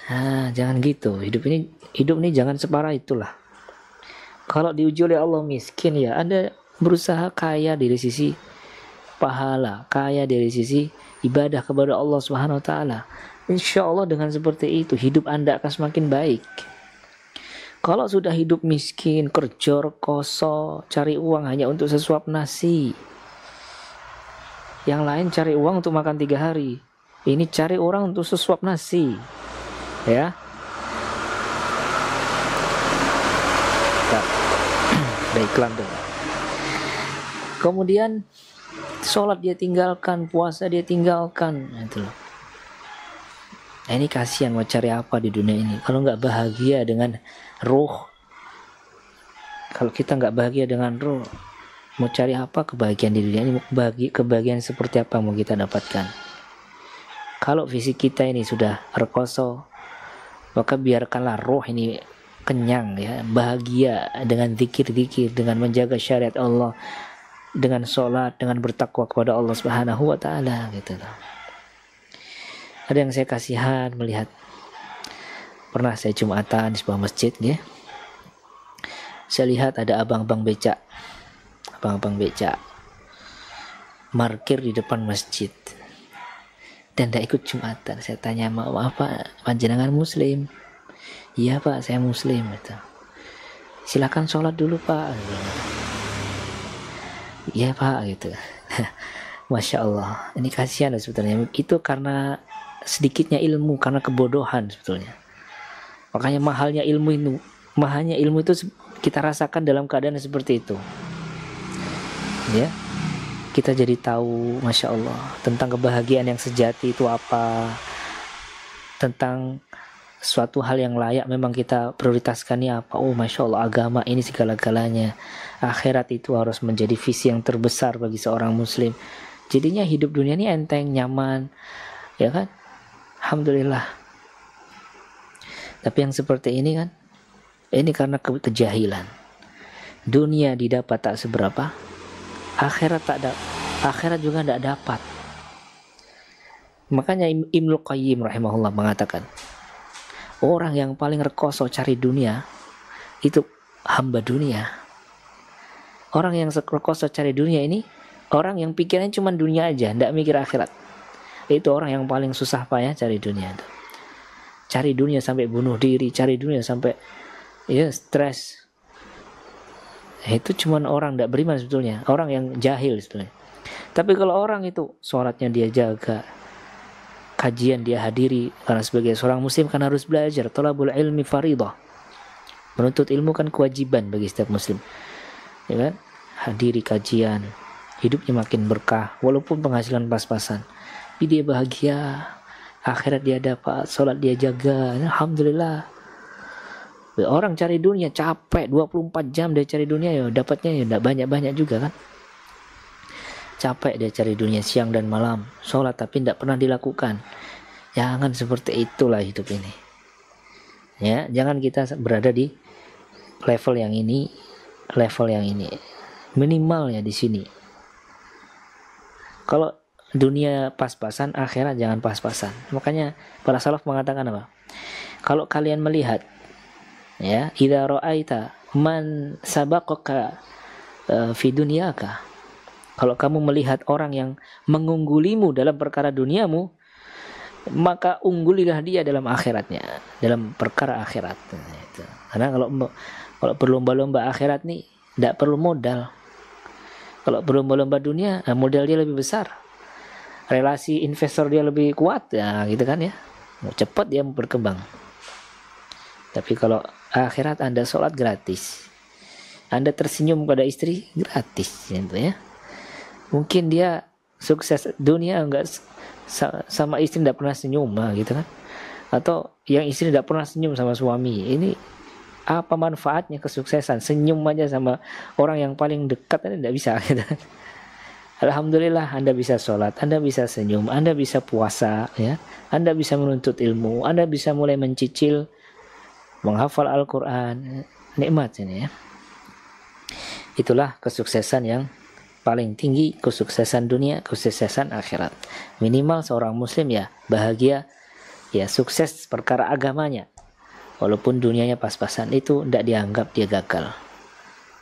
Nah, jangan gitu. Hidup ini jangan separah itulah. Kalau diuji oleh Allah miskin ya, Anda berusaha kaya dari sisi pahala, kaya dari sisi ibadah kepada Allah Subhanahu wa taala. Insya Allah dengan seperti itu hidup Anda akan semakin baik. Kalau sudah hidup miskin, kerja rekoso, cari uang hanya untuk sesuap nasi, yang lain cari uang untuk makan 3 hari, ini cari orang untuk sesuap nasi ya. Ada iklan tuh. Kemudian sholat dia tinggalkan, puasa dia tinggalkan, itu loh. Nah, ini kasihan, mau cari apa di dunia ini kalau nggak bahagia dengan ruh. Kalau kita nggak bahagia dengan ruh, mau cari apa kebahagiaan di dunia ini? Kebahagiaan seperti apa mau kita dapatkan? Kalau fisik kita ini sudah rekoso, maka biarkanlah roh ini kenyang ya, bahagia dengan zikir-zikir, dengan menjaga syariat Allah, dengan sholat, dengan bertakwa kepada Allah Subhanahu wa taala gitu loh. Ada yang saya kasihan melihat, pernah saya Jumatan di sebuah masjid ya. Saya lihat ada abang-abang becak markir di depan masjid dan tidak ikut Jumatan. Saya tanya, maaf Pak, panjenengan Muslim? Iya Pak, saya Muslim. Gitu. Silakan sholat dulu Pak. Iya Pak gitu. Masya Allah, ini kasihan sebetulnya. Itu karena sedikitnya ilmu, karena kebodohan sebetulnya. Makanya mahalnya ilmu itu kita rasakan dalam keadaan seperti itu. Ya, kita jadi tahu, Masya Allah, tentang kebahagiaan yang sejati itu apa, tentang suatu hal yang layak memang kita prioritaskannya apa. Oh Masya Allah, agama ini segala-galanya, akhirat itu harus menjadi visi yang terbesar bagi seorang muslim. Jadinya hidup dunia ini enteng, nyaman, ya kan, alhamdulillah. Tapi yang seperti ini kan, ini karena kejahilan. Dunia didapat tak seberapa, akhirat juga tidak dapat. Makanya Ibnu Qayyim rahimahullah mengatakan, orang yang paling rekoso cari dunia itu hamba dunia. Orang yang rekoso cari dunia ini orang yang pikirannya cuma dunia aja, tidak mikir akhirat. Itu orang yang paling susah payah cari dunia itu. Cari dunia sampai bunuh diri, cari dunia sampai ya stres. Itu cuma orang tidak beriman sebetulnya, orang yang jahil sebetulnya. Tapi kalau orang itu sholatnya dia jaga, kajian dia hadiri, karena sebagai seorang muslim kan harus belajar. Thalabul ilmi faridah, menuntut ilmu kan kewajiban bagi setiap muslim, ya kan? Hadiri kajian, hidupnya makin berkah, walaupun penghasilan pas-pasan, tapi dia bahagia, akhirat dia dapat, sholat dia jaga, alhamdulillah. Orang cari dunia capek 24 jam dia cari dunia, ya dapatnya ya tidak banyak-banyak juga kan. Capek dia cari dunia siang dan malam, sholat tapi tidak pernah dilakukan. Jangan seperti itulah hidup ini. Ya, jangan kita berada di level yang ini, minimalnya di sini. Kalau dunia pas-pasan, akhirat jangan pas-pasan. Makanya para salaf mengatakan apa? Kalau kalian melihat, ya, idza ra'aita man sabaqaka fi dunyaka, kalau kamu melihat orang yang mengunggulimu dalam perkara duniamu, maka unggulilah dia dalam akhiratnya, dalam perkara akhirat. Nah, itu. Karena kalau berlomba-lomba akhirat nih tidak perlu modal. Kalau berlomba-lomba dunia, modal dia lebih besar, relasi investor dia lebih kuat, ya gitu kan ya. Mau cepat dia berkembang. Tapi kalau akhirat, Anda sholat gratis, Anda tersenyum pada istri gratis, gitu ya. Mungkin dia sukses dunia enggak sama istri tidak pernah senyum gitu kan, atau yang istri tidak pernah senyum sama suami, ini apa manfaatnya kesuksesan? Senyum aja sama orang yang paling dekat ini tidak bisa gitu. Alhamdulillah Anda bisa sholat, Anda bisa senyum, Anda bisa puasa, ya, Anda bisa menuntut ilmu, Anda bisa mulai mencicil menghafal Al-Quran, nikmat ini ya. Itulah kesuksesan yang paling tinggi, kesuksesan dunia, kesuksesan akhirat. Minimal seorang muslim ya bahagia, ya sukses perkara agamanya. Walaupun dunianya pas-pasan, itu tidak dianggap dia gagal.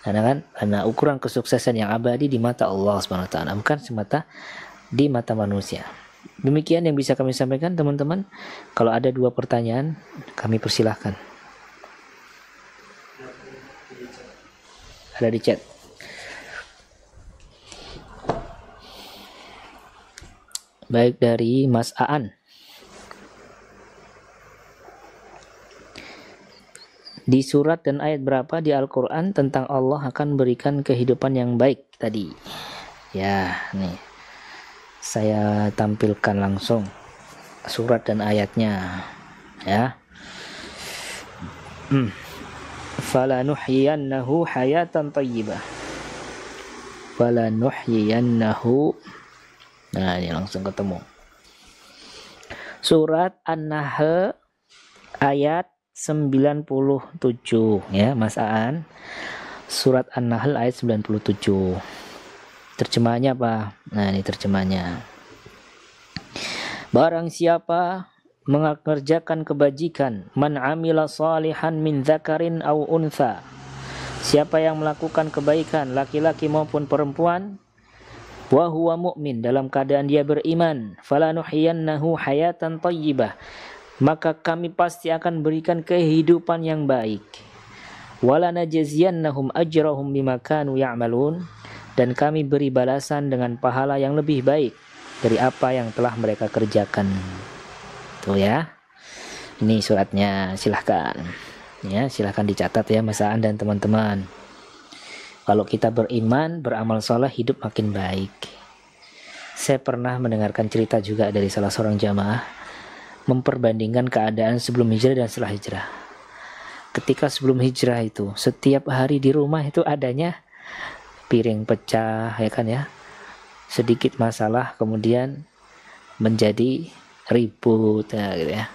Karena ukuran kesuksesan yang abadi di mata Allah SWT, bukan semata di mata manusia. Demikian yang bisa kami sampaikan teman-teman. Kalau ada 2 pertanyaan, kami persilahkan. Ada di chat. Baik, dari Mas Aan. Di surat dan ayat berapa di Al-Quran tentang Allah akan berikan kehidupan yang baik tadi? Ya, nih. Saya tampilkan langsung surat dan ayatnya. Ya. Falanuhyiyannahu hayatan thayyibah. Falanuhyiyannahu. Nah, ini langsung ketemu. Surat An-Nahl ayat 97 ya Mas Aan. Surat An-Nahl ayat 97. Terjemahannya apa? Nah, ini terjemahannya. Barang siapa mengerjakan kebajikan, man amila salihan min dzakarin aw untha. Siapa yang melakukan kebaikan, laki-laki maupun perempuan, wa huwa mu'min, dalam keadaan dia beriman, falanuhyiyannahu hayatan thayyibah, maka kami pasti akan berikan kehidupan yang baik. Wala najziyannahum ajrahum bima kanu ya'malun, dan kami beri balasan dengan pahala yang lebih baik dari apa yang telah mereka kerjakan. Tuh ya. Ini suratnya, silahkan. Ya, silahkan dicatat ya Mas Aan dan teman-teman. Kalau kita beriman, beramal saleh, hidup makin baik. Saya pernah mendengarkan cerita juga dari salah seorang jamaah memperbandingkan keadaan sebelum hijrah dan setelah hijrah. Ketika sebelum hijrah itu, setiap hari di rumah itu adanya piring pecah, ya kan ya. Sedikit masalah kemudian menjadi ribut ya, gitu ya.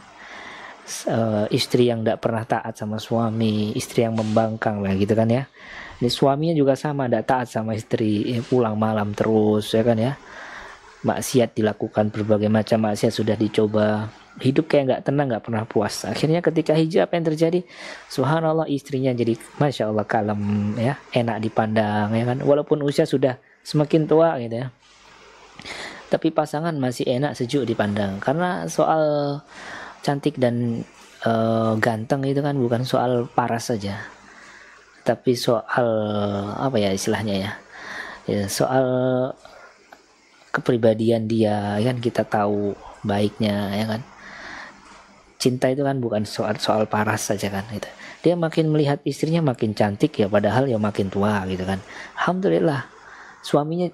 Istri yang tidak pernah taat sama suami, istri yang membangkang lah gitu kan ya. Ini suaminya juga sama, tidak taat sama istri, pulang malam terus ya kan ya. Maksiat dilakukan, berbagai macam maksiat sudah dicoba. Hidup kayak nggak tenang, nggak pernah puas. Akhirnya ketika hijrah apa yang terjadi? Subhanallah, istrinya jadi masya Allah kalem ya, enak dipandang ya kan. Walaupun usia sudah semakin tua gitu ya, tapi pasangan masih enak, sejuk dipandang. Karena soal cantik dan ganteng itu kan bukan soal paras saja, tapi soal apa ya istilahnya ya, soal kepribadian dia kan, kita tahu baiknya ya kan. Cinta itu kan bukan soal paras saja kan gitu. Dia makin melihat istrinya makin cantik ya, padahal ya makin tua gitu kan. Alhamdulillah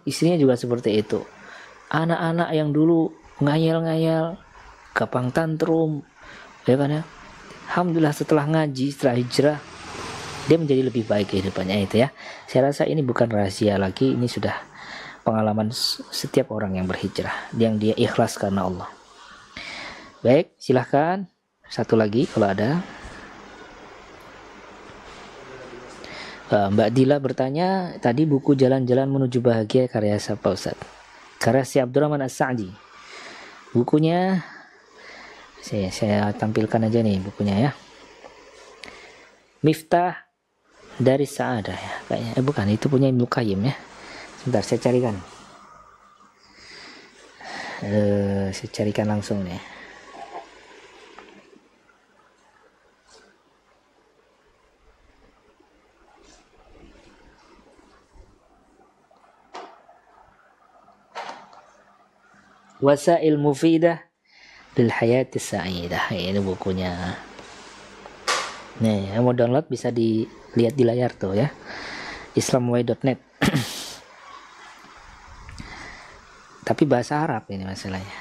istrinya juga seperti itu. Anak-anak yang dulu ngayal-ngayal, gampang tantrum ya kan ya, alhamdulillah setelah ngaji, setelah hijrah, dia menjadi lebih baik kehidupannya itu ya. Saya rasa ini bukan rahasia lagi, ini sudah pengalaman setiap orang yang berhijrah, yang dia ikhlas karena Allah. Baik, silahkan satu lagi kalau ada. Mbak Dila bertanya tadi, buku Jalan-Jalan Menuju Bahagia karya siapa Ustaz? Karya si Abdurrahman As-Sa'di. Bukunya saya tampilkan aja nih bukunya ya. Miftah dari Sa'adah ya kayaknya. Bukan, itu punya Ibnu Qayyim ya. Sebentar saya carikan. Saya carikan langsung nih. Wasail Mufidah lil Hayatis Sa'idah. Ini bukunya. Nih, yang mau download bisa dilihat di layar tuh ya. islamway.net. Tapi bahasa Arab ini masalahnya.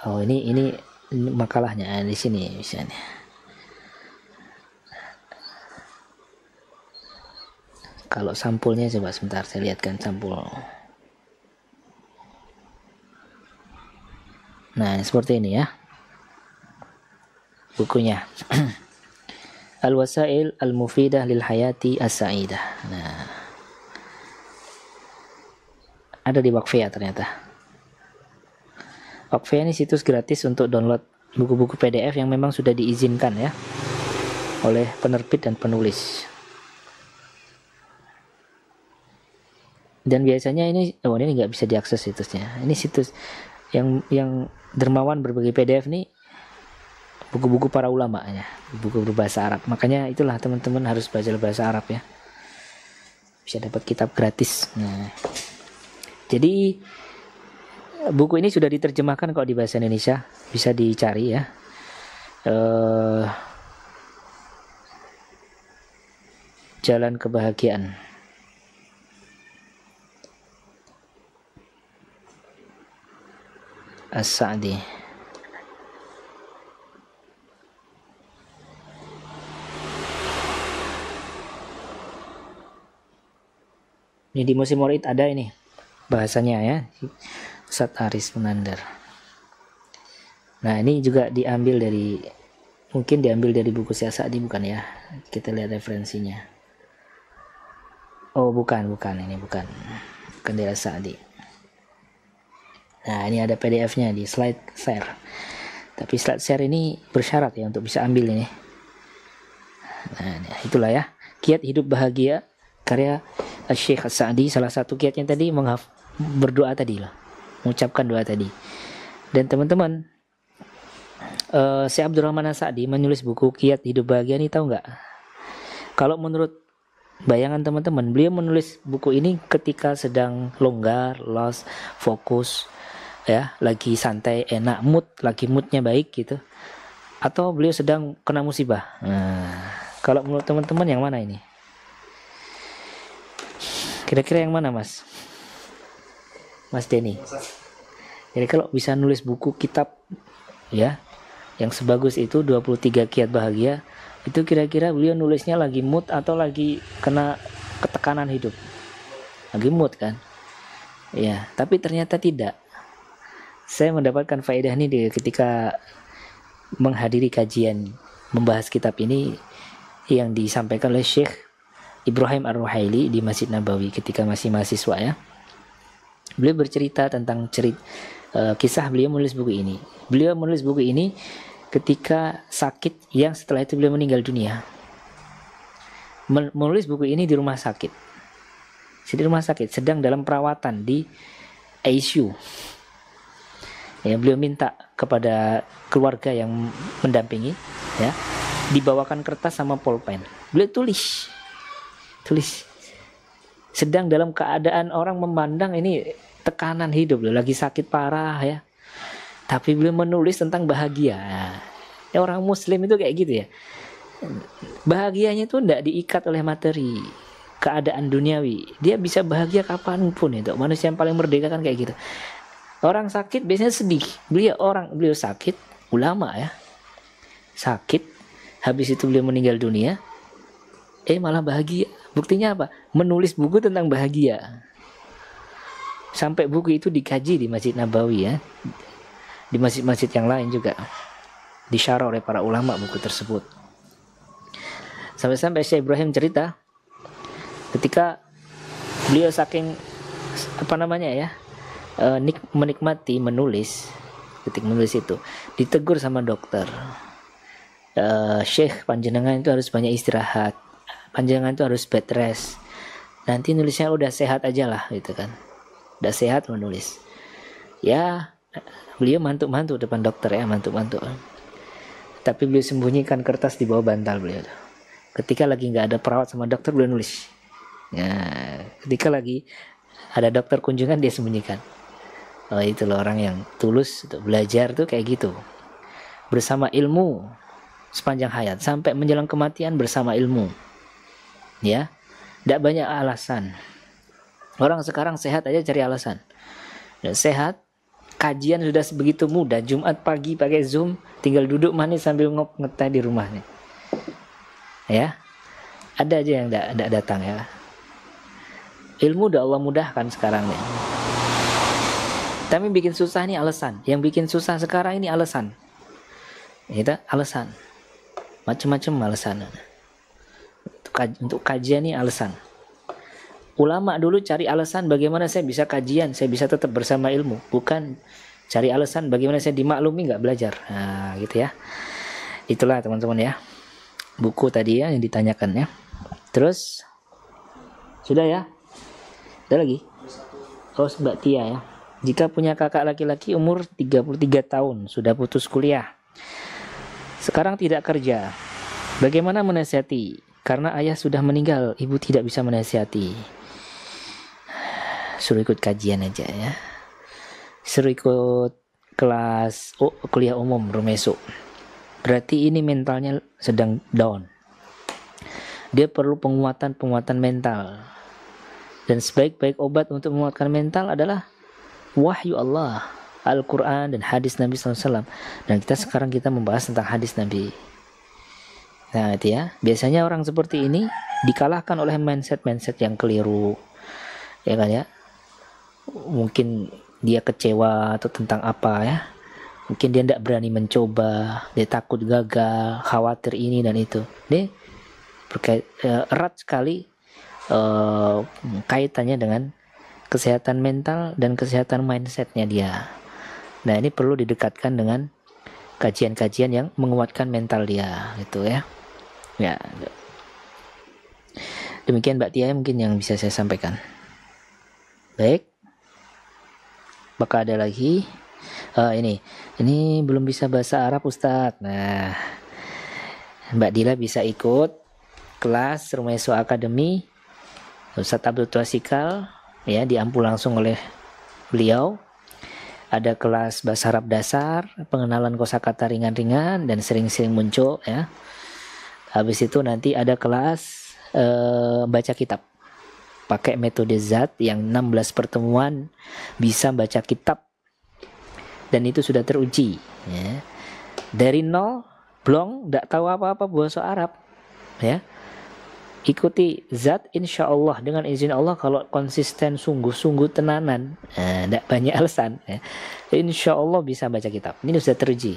Oh, ini makalahnya di sini misalnya. Kalau sampulnya coba sebentar saya lihatkan sampul. Nah, seperti ini ya bukunya. Al-Wasail Al-Mufidah lil Hayati As-Sa'idah. Nah, ada di Waqfiyah ternyata. Waqfiyah ini situs gratis untuk download buku-buku PDF yang memang sudah diizinkan ya oleh penerbit dan penulis. Dan biasanya ini nggak bisa diakses situsnya. Ini situs yang dermawan berbagi PDF nih, buku-buku para ulama ya, buku berbahasa Arab. Makanya itulah teman-teman harus belajar bahasa Arab ya, bisa dapat kitab gratis. Nah, jadi buku ini sudah diterjemahkan kok di bahasa Indonesia, bisa dicari ya. Jalan Kebahagiaan. As-Sa'di. Ini di Musim Maulid ada ini bahasanya ya, Ustadz Aris Munandar. Nah, ini juga mungkin diambil dari buku Syekh Sa'di bukan ya? Kita lihat referensinya. Oh, bukan ini bukan dari Sa'di. Nah, ini ada PDF-nya di slide share. Tapi slide share ini bersyarat ya untuk bisa ambil ini. Nah, itulah ya, Kiat Hidup Bahagia karya Syekh Sa'di. Salah satu kiatnya tadi berdoa tadi lah, mengucapkan doa tadi. Dan teman-teman, Syekh Abdurrahman As-Sa'di menulis buku Kiat Hidup Bahagia ini, tahu nggak? Kalau menurut bayangan teman-teman, beliau menulis buku ini ketika sedang longgar, lost, fokus ya, lagi santai, enak, moodnya baik gitu, atau beliau sedang kena musibah. Nah, kalau menurut teman-teman yang mana ini? Kira-kira yang mana, Mas Denny? Jadi kalau bisa nulis buku kitab ya yang sebagus itu, 23 kiat bahagia, itu kira-kira beliau nulisnya lagi mood atau lagi kena ketekanan hidup? Lagi mood kan? Ya, tapi ternyata tidak. Saya mendapatkan faedah ini ketika menghadiri kajian membahas kitab ini yang disampaikan oleh Syekh Ibrahim Ar-Ruhaili di Masjid Nabawi ketika masih mahasiswa ya. Beliau bercerita tentang kisah beliau menulis buku ini. Beliau menulis buku ini ketika sakit, yang setelah itu beliau meninggal dunia. Menulis buku ini di rumah sakit. Di rumah sakit, sedang dalam perawatan di ICU. Ya, beliau minta kepada keluarga yang mendampingi ya, dibawakan kertas sama pulpen. Beliau tulis sedang dalam keadaan orang memandang ini tekanan hidup, lagi sakit parah ya, tapi beliau menulis tentang bahagia. Ya, orang muslim itu kayak gitu ya, bahagianya itu tidak diikat oleh materi, keadaan duniawi. Dia bisa bahagia kapanpun. Itu manusia yang paling merdeka kan kayak gitu. Orang sakit biasanya sedih. Beliau sakit, ulama ya, sakit, habis itu beliau meninggal dunia, malah bahagia. Buktinya apa? Menulis buku tentang bahagia. Sampai buku itu dikaji di Masjid Nabawi ya, di masjid-masjid yang lain juga disyarah oleh para ulama buku tersebut. Sampai-sampai Syekh Ibrahim cerita ketika beliau saking menikmati menulis, ketika menulis itu ditegur sama dokter, Syekh, panjenengan itu harus banyak istirahat, panjenengan itu harus bed rest, nanti nulisnya udah sehat aja lah gitu kan, udah sehat menulis. Ya, beliau mantuk-mantuk depan dokter ya, mantuk-mantuk, tapi beliau sembunyikan kertas di bawah bantal beliau. Ketika lagi nggak ada perawat sama dokter, beliau nulis. Ya, ketika lagi ada dokter kunjungan, dia sembunyikan. Oh, itu loh orang yang tulus untuk belajar tuh kayak gitu, bersama ilmu sepanjang hayat sampai menjelang kematian bersama ilmu. Ya, tidak banyak alasan. Orang sekarang sehat aja cari alasan. sudah sehat, kajian sudah begitu mudah, Jumat pagi pakai Zoom, tinggal duduk manis sambil ngeteh di rumahnya. Ya, ada aja yang tidak datang ya. Ilmu udah Allah mudahkan sekarang nih. Tapi bikin susah nih alasan. Yang bikin susah sekarang ini alasan. Itu alasan. Macam-macam alasan. Untuk kajian nih alasan. Ulama dulu cari alasan bagaimana saya bisa kajian, saya bisa tetap bersama ilmu. Bukan cari alasan bagaimana saya dimaklumi nggak belajar. Nah, gitu ya. Itulah teman-teman ya. Buku tadi ya yang ditanyakan ya. Terus sudah ya. Ada lagi? Oh, Mbak Tia ya. Jika punya kakak laki-laki umur 33 tahun, sudah putus kuliah, sekarang tidak kerja, bagaimana menasihati? Karena ayah sudah meninggal, ibu tidak bisa menasihati. Suruh ikut kajian aja ya. Suruh ikut kelas kuliah umum Rumeso. Berarti ini mentalnya sedang down. Dia perlu penguatan mental. Dan sebaik-baik obat untuk menguatkan mental adalah wahyu Allah, Al-Quran dan hadis Nabi SAW. Dan sekarang kita membahas tentang hadis Nabi. Nah itu ya, biasanya orang seperti ini dikalahkan oleh mindset yang keliru, ya kan ya. Mungkin dia kecewa atau tentang apa ya, mungkin dia tidak berani mencoba, dia takut gagal, khawatir ini dan itu. Dia erat sekali kaitannya dengan kesehatan mental dan kesehatan mindsetnya dia. Nah ini perlu didekatkan dengan kajian-kajian yang menguatkan mental dia, gitu ya. Ya, demikian Mbak Tia mungkin yang bisa saya sampaikan. Baik, maka ada lagi. Ini belum bisa bahasa Arab Ustadz. Nah, Mbak Dila bisa ikut kelas Rumeso Academy Ustadz Abdul Twasikal ya, diampu langsung oleh beliau. Ada kelas bahasa Arab dasar, pengenalan kosakata ringan-ringan dan sering-sering muncul ya. Habis itu nanti ada kelas baca kitab. Pakai metode ZAT yang 16 pertemuan bisa baca kitab. Dan itu sudah teruji ya. Dari nol, blong, tidak tahu apa-apa bahasa Arab ya. Ikuti zat, insya Allah dengan izin Allah, kalau konsisten sungguh-sungguh tenanan, tidak banyak alasan ya. Insya Allah bisa baca kitab. Ini sudah teruji.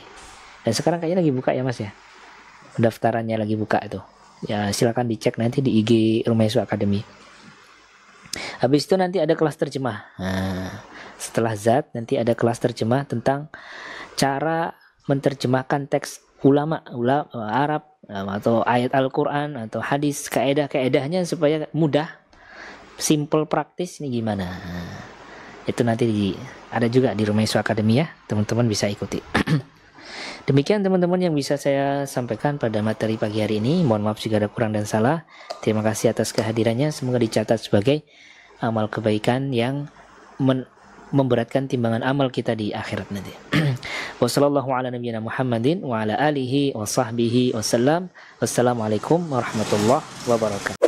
Dan sekarang kayaknya lagi buka ya Mas ya, pendaftarannya lagi buka itu ya, silakan dicek nanti di IG Rumeso Academy. Habis itu nanti ada kelas terjemah. Setelah zat nanti ada kelas terjemah tentang cara menerjemahkan teks ulama Arab atau ayat Al-Quran atau hadis, kaedah-kaedahnya supaya mudah, simple, praktis. Ini gimana? Itu nanti ada juga di Rumeso Academy ya, teman-teman bisa ikuti. Demikian teman-teman yang bisa saya sampaikan pada materi pagi hari ini. Mohon maaf jika ada kurang dan salah. Terima kasih atas kehadirannya. Semoga dicatat sebagai amal kebaikan yang memberatkan timbangan amal kita di akhirat nanti. Wassalamualaikum warahmatullahi wabarakatuh.